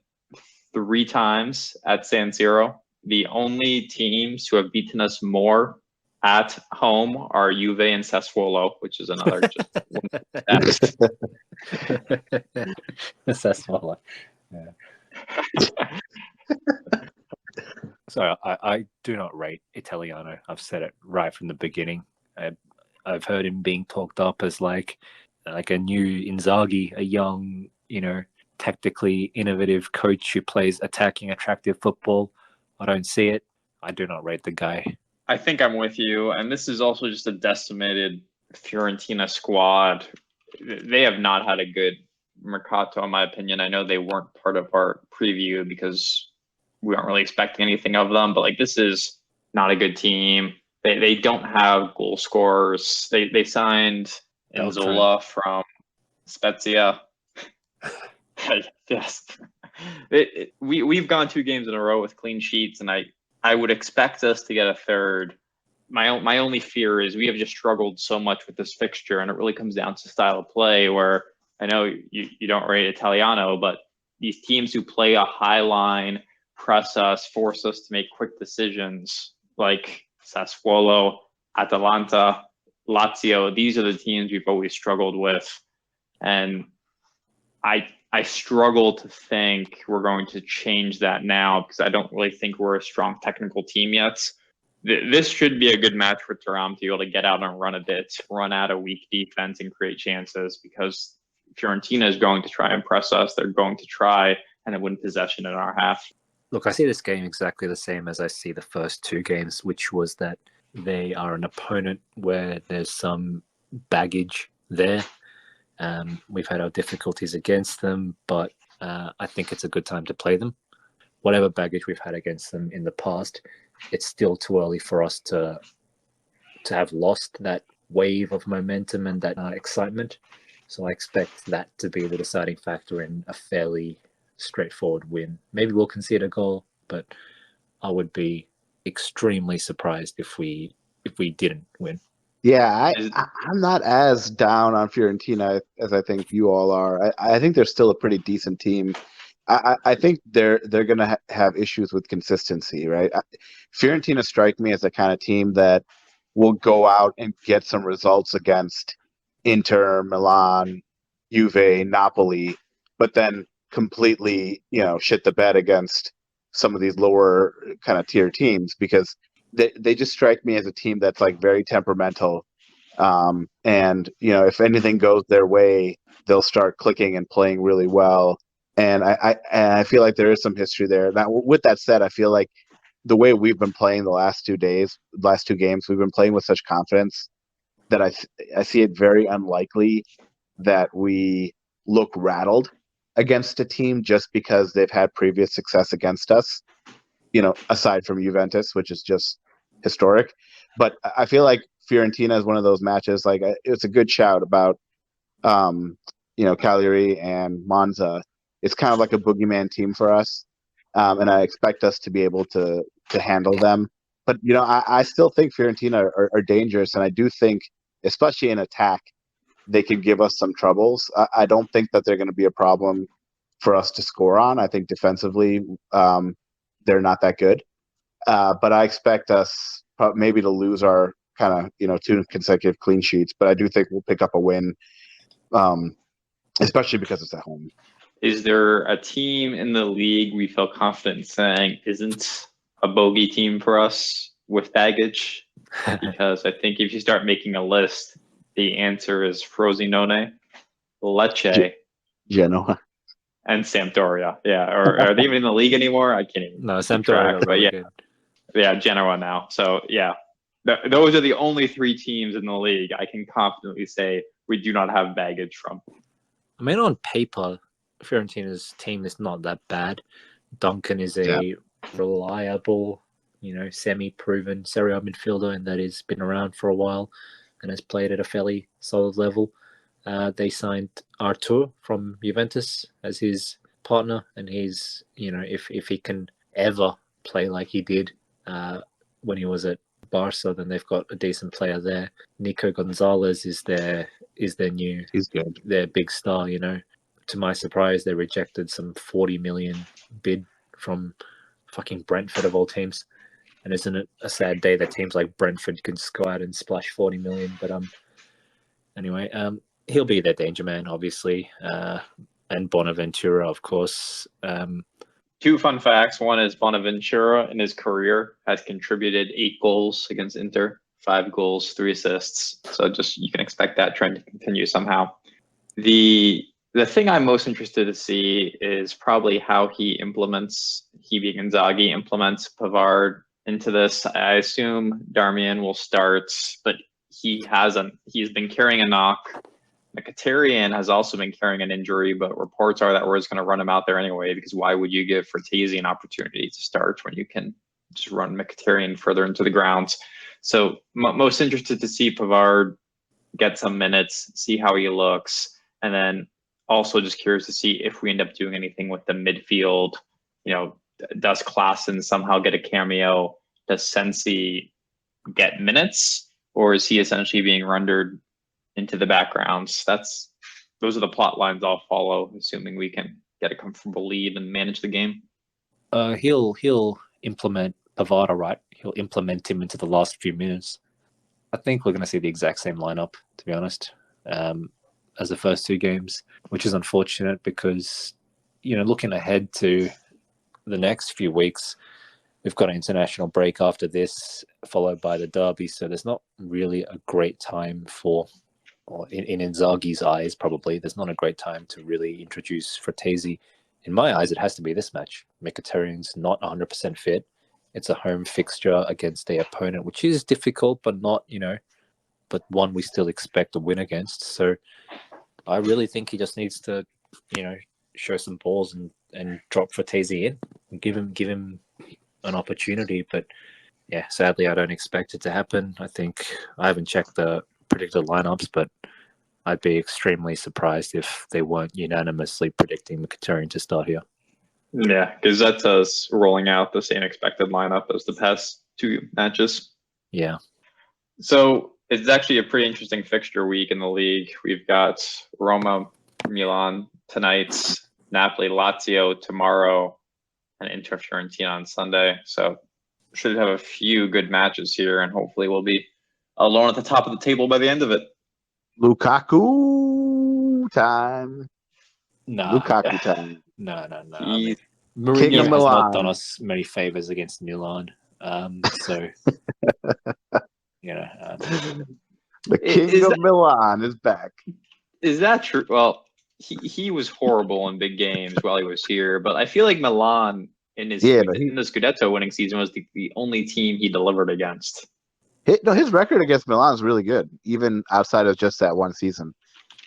3 times at San Siro. The only teams who have beaten us more at home are Juve and Sassuolo, which is another just Sassuolo. Yeah. So I do not rate Italiano. I've said it right from the beginning. I've heard him being talked up as like a new Inzaghi, a young, tactically innovative coach who plays attacking, attractive football. I don't see it. I do not rate the guy. I think I'm with you. And this is also just a decimated Fiorentina squad. They have not had a good Mercato, in my opinion. I know they weren't part of our preview because we aren't really expecting anything of them, but this is not a good team. They don't have goal scorers. They signed Nzola from Spezia. Yes. We've gone 2 games in a row with clean sheets, and I would expect us to get a third. My only fear is we have just struggled so much with this fixture, and it really comes down to style of play, where I know you don't rate Italiano, but these teams who play a high line, press us, force us to make quick decisions, like Sassuolo, Atalanta, Lazio, these are the teams we've always struggled with. And I struggle to think we're going to change that now because I don't really think we're a strong technical team yet. This should be a good match for Thuram to be able to get out and run a bit, run out a weak defense and create chances, because Fiorentina is going to try and press us. They're going to try and win possession in our half. Look, I see this game exactly the same as I see the first two games, which was that they are an opponent where there's some baggage there. We've had our difficulties against them, but I think it's a good time to play them. Whatever baggage we've had against them in the past, it's still too early for us to have lost that wave of momentum and that excitement. So I expect that to be the deciding factor in a fairly straightforward win. Maybe we'll concede a goal, but I would be extremely surprised if we didn't win. Yeah, I'm not as down on Fiorentina as I think you all are. I think they're still a pretty decent team. I think they're going to have issues with consistency, right? Fiorentina strike me as the kind of team that will go out and get some results against Inter, Milan, Juve, Napoli, but then completely, shit the bed against some of these lower kind of tier teams, because they just strike me as a team that's like very temperamental. And, if anything goes their way, they'll start clicking and playing really well. And I feel like there is some history there. Now, with that said, I feel like the way we've been playing the last two games, we've been playing with such confidence that I see it very unlikely that we look rattled against a team just because they've had previous success against us, aside from Juventus, which is just historic. But I feel like Fiorentina is one of those matches, like it's a good shout about, Cagliari and Monza. It's kind of like a boogeyman team for us. And I expect us to be able to handle them. But, I still think Fiorentina are dangerous. And I do think, especially in attack, they could give us some troubles. I don't think that they're going to be a problem for us to score on. I think defensively, they're not that good. But I expect us maybe to lose our kind of, 2 consecutive clean sheets. But I do think we'll pick up a win, especially because it's at home. Is there a team in the league we feel confident saying isn't a bogey team for us with baggage? Because I think if you start making a list, the answer is Frosinone, Lecce, Genoa, and Sampdoria. Yeah, or are they even in the league anymore? I can't even. No, Sampdoria. But yeah, Genoa now. So yeah, those are the only 3 teams in the league I can confidently say we do not have baggage from. I mean, on paper, Fiorentina's team is not that bad. Duncan is a reliable, semi-proven Serie A midfielder, and that has been around for a while and has played at a fairly solid level. They signed Artur from Juventus as his partner, and he's, if he can ever play like he did when he was at Barca, then they've got a decent player there. Nico Gonzalez is their new, he's good, their big star. To my surprise, they rejected some 40 million bid from fucking Brentford of all teams. And isn't it a sad day that teams like Brentford can just go out and splash 40 million? But anyway, he'll be their danger man, obviously, and Bonaventura, of course. 2 fun facts. One is Bonaventura in his career has contributed 8 goals against Inter, 5 goals, 3 assists. So just you can expect that trend to continue somehow. The thing I'm most interested to see is probably how he being Inzaghi, implements Pavard into this. I assume Darmian will start, but he's been carrying a knock. Mkhitaryan has also been carrying an injury, but reports are that we're just going to run him out there anyway, because why would you give Frattesi an opportunity to start when you can just run Mkhitaryan further into the ground? So most interested to see Pavard get some minutes, see how he looks, and then also just curious to see if we end up doing anything with the midfield. Does Klaassen somehow get a cameo? Does Sensi get minutes? Or is he essentially being rendered into the backgrounds? Those are the plot lines I'll follow, assuming we can get a comfortable lead and manage the game. He'll implement Pavard, right? He'll implement him into the last few minutes. I think we're going to see the exact same lineup, to be honest. as the first two games, which is unfortunate because, looking ahead to the next few weeks, we've got an international break after this, followed by the derby. So there's not really a great time or in Inzaghi's eyes, probably, there's not a great time to really introduce Fratesi. In my eyes, it has to be this match. Mkhitaryan's not 100% fit. It's a home fixture against a opponent, which is difficult, but not, but one we still expect to win against. So I really think he just needs to, show some balls and drop Fratesi in and give him an opportunity. But yeah, sadly, I don't expect it to happen. I think I haven't checked the predicted lineups, but I'd be extremely surprised if they weren't unanimously predicting Mkhitaryan to start here. Yeah, Gazzeta's rolling out the same expected lineup as the past two matches. Yeah. So it's actually a pretty interesting fixture week in the league. We've got Roma, Milan tonight, Napoli, Lazio tomorrow, and Inter-Fiorentina on Sunday. So should have a few good matches here, and hopefully we'll be alone at the top of the table by the end of it. Lukaku time. Nah. Lukaku time. No. He- Mourinho has Milan. not done us many favors against Milan. So, The king Is of that- Milan is back. Is that true? Well, he was horrible in big games while he was here, but I feel like Milan in his Yeah, but in the Scudetto winning season was the only team he delivered against. His record against Milan is really good, even outside of just that one season.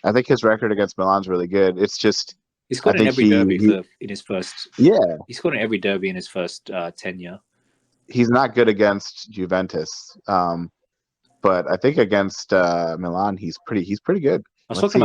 I think his record against Milan is really good. It's just he scored I in think every derby in his first. Yeah, He scored in every derby in his first tenure. he's not good against Juventus, but I think against Milan he's pretty good. I was talking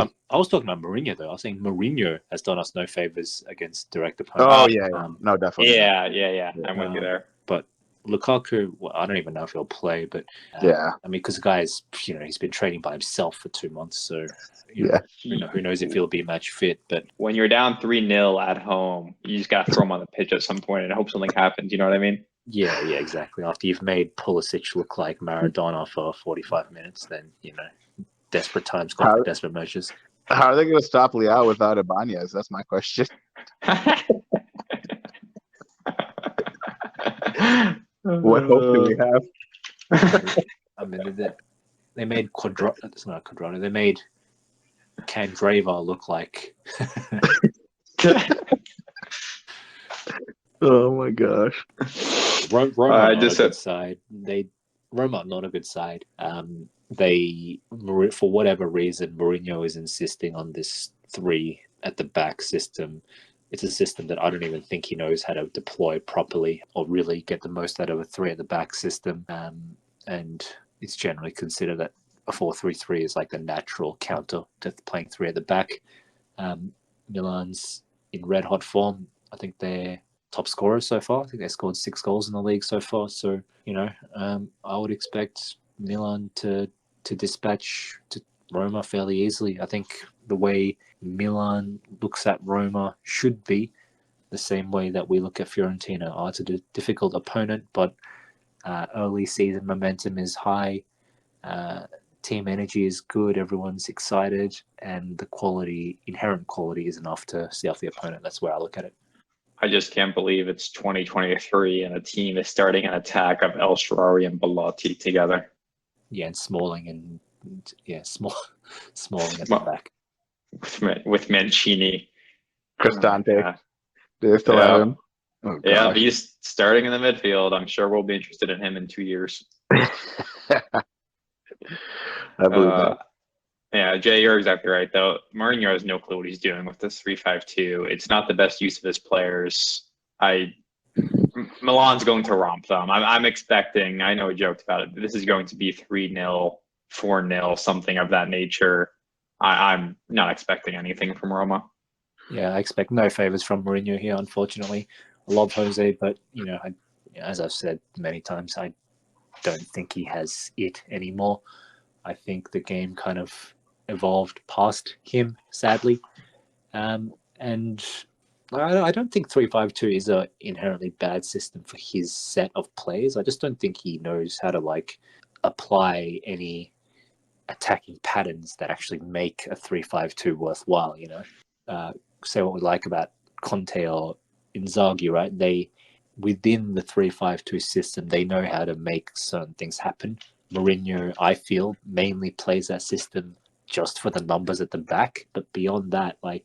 about Mourinho though. I was saying Mourinho has done us no favors against direct opponents. Oh yeah, no, definitely. Yeah. I'm with you there. But Lukaku, well, I don't even know if he'll play. But Yeah. I mean, because the guy's he's been training by himself for 2 months, so who knows if he'll be match fit. But When you're down 3-0 at home, you just got to throw him on the pitch at some point and hope something happens. You know what I mean? yeah, exactly. After you've made Pulisic look like Maradona for 45 minutes, then desperate times call for desperate measures. How are they going to stop Leao without Ibanez? That's my question. What hope do we have? I mean, they made It's not Quadrado. They made Candreva look like. Oh my gosh. Roma not a good side. Roma not a good side. For whatever reason, Mourinho is insisting on this 3 at the back system. It's a system that I don't even think he knows how to deploy properly or really get the most out of a 3 at the back system. And it's generally considered that a 4-3-3 is like the natural counter to playing 3 at the back. Milan's in red hot form. I think they're top scorers so far. I think they scored 6 goals in the league so far. So, I would expect Milan to dispatch to Roma fairly easily. I think the way Milan looks at Roma should be the same way that we look at Fiorentina. It's a difficult opponent, but early season momentum is high. Team energy is good. Everyone's excited, and the inherent quality is enough to see off the opponent. That's where I look at it. I just can't believe it's 2023 and a team is starting an attack of El Shaarawy and Belotti together. Yeah, and Smalling Smalling at the back. With Mancini. Cristante. Do they still have him? Oh, yeah, he's starting in the midfield. I'm sure we'll be interested in him in 2 years. I believe that. Yeah, Jay, you're exactly right, though. Mourinho has no clue what he's doing with this 3-5-2. It's not the best use of his players. Milan's going to romp them. I'm expecting, I know we joked about it, but this is going to be 3-0, 4-0, something of that nature. I'm not expecting anything from Roma. Yeah, I expect no favors from Mourinho here, unfortunately. I love Jose, but, as I've said many times, I don't think he has it anymore. I think the game kind of evolved past him, sadly. And I don't think 3-5-2 is an inherently bad system for his set of players. I just don't think he knows how to apply any attacking patterns that actually make a 3-5-2 worthwhile. Say what we like about Conte or Inzaghi, right? They, within the 3-5-2 system, they know how to make certain things happen. Mourinho, I feel, mainly plays that system just for the numbers at the back, but beyond that, I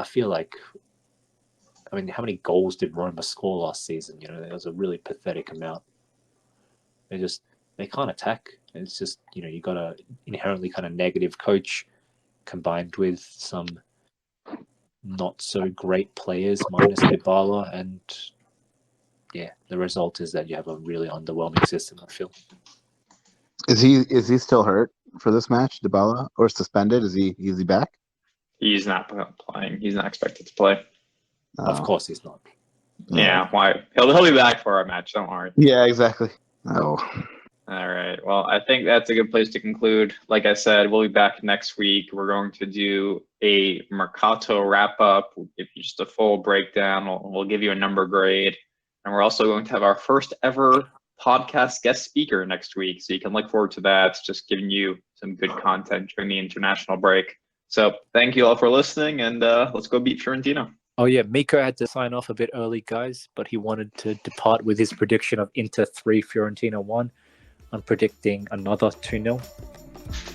feel like, how many goals did Roma score last season? It was a really pathetic amount. They can't attack. It's just, you got a inherently kind of negative coach combined with some not so great players minus Dybala, and the result is that you have a really underwhelming system, I feel. Is he still hurt for this match, Dybala, or suspended? Is he back? He's not playing. He's not expected to play. Of course he's not. Yeah, why? He'll be back for our match. Don't worry. Yeah, exactly. Oh. All right. Well, I think that's a good place to conclude. Like I said, we'll be back next week. We're going to do a Mercato wrap-up. We'll give you just a full breakdown. We'll give you a number grade. And we're also going to have our first ever podcast guest speaker next week. So you can look forward to that. It's just giving you some good content during the international break. So thank you all for listening, and let's go beat Fiorentina. Oh, yeah, Miko had to sign off a bit early, guys, but he wanted to depart with his prediction of Inter 3, Fiorentina 1. I'm predicting another 2-0.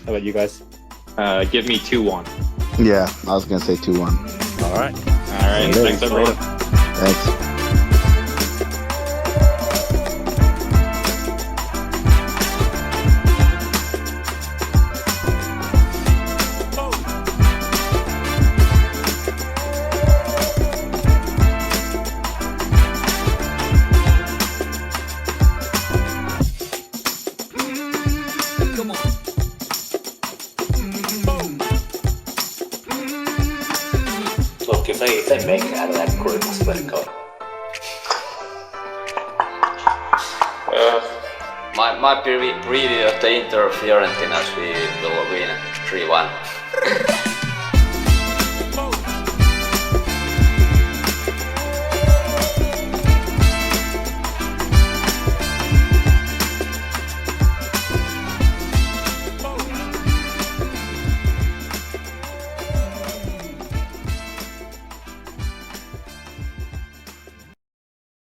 How about you guys? Give me 2-1. Yeah, I was going to say 2-1. All right. Thanks, everyone. Thanks. If they make it out of that group, I swear to God. My preview of the Inter-Fiorentina, we will win 3-1.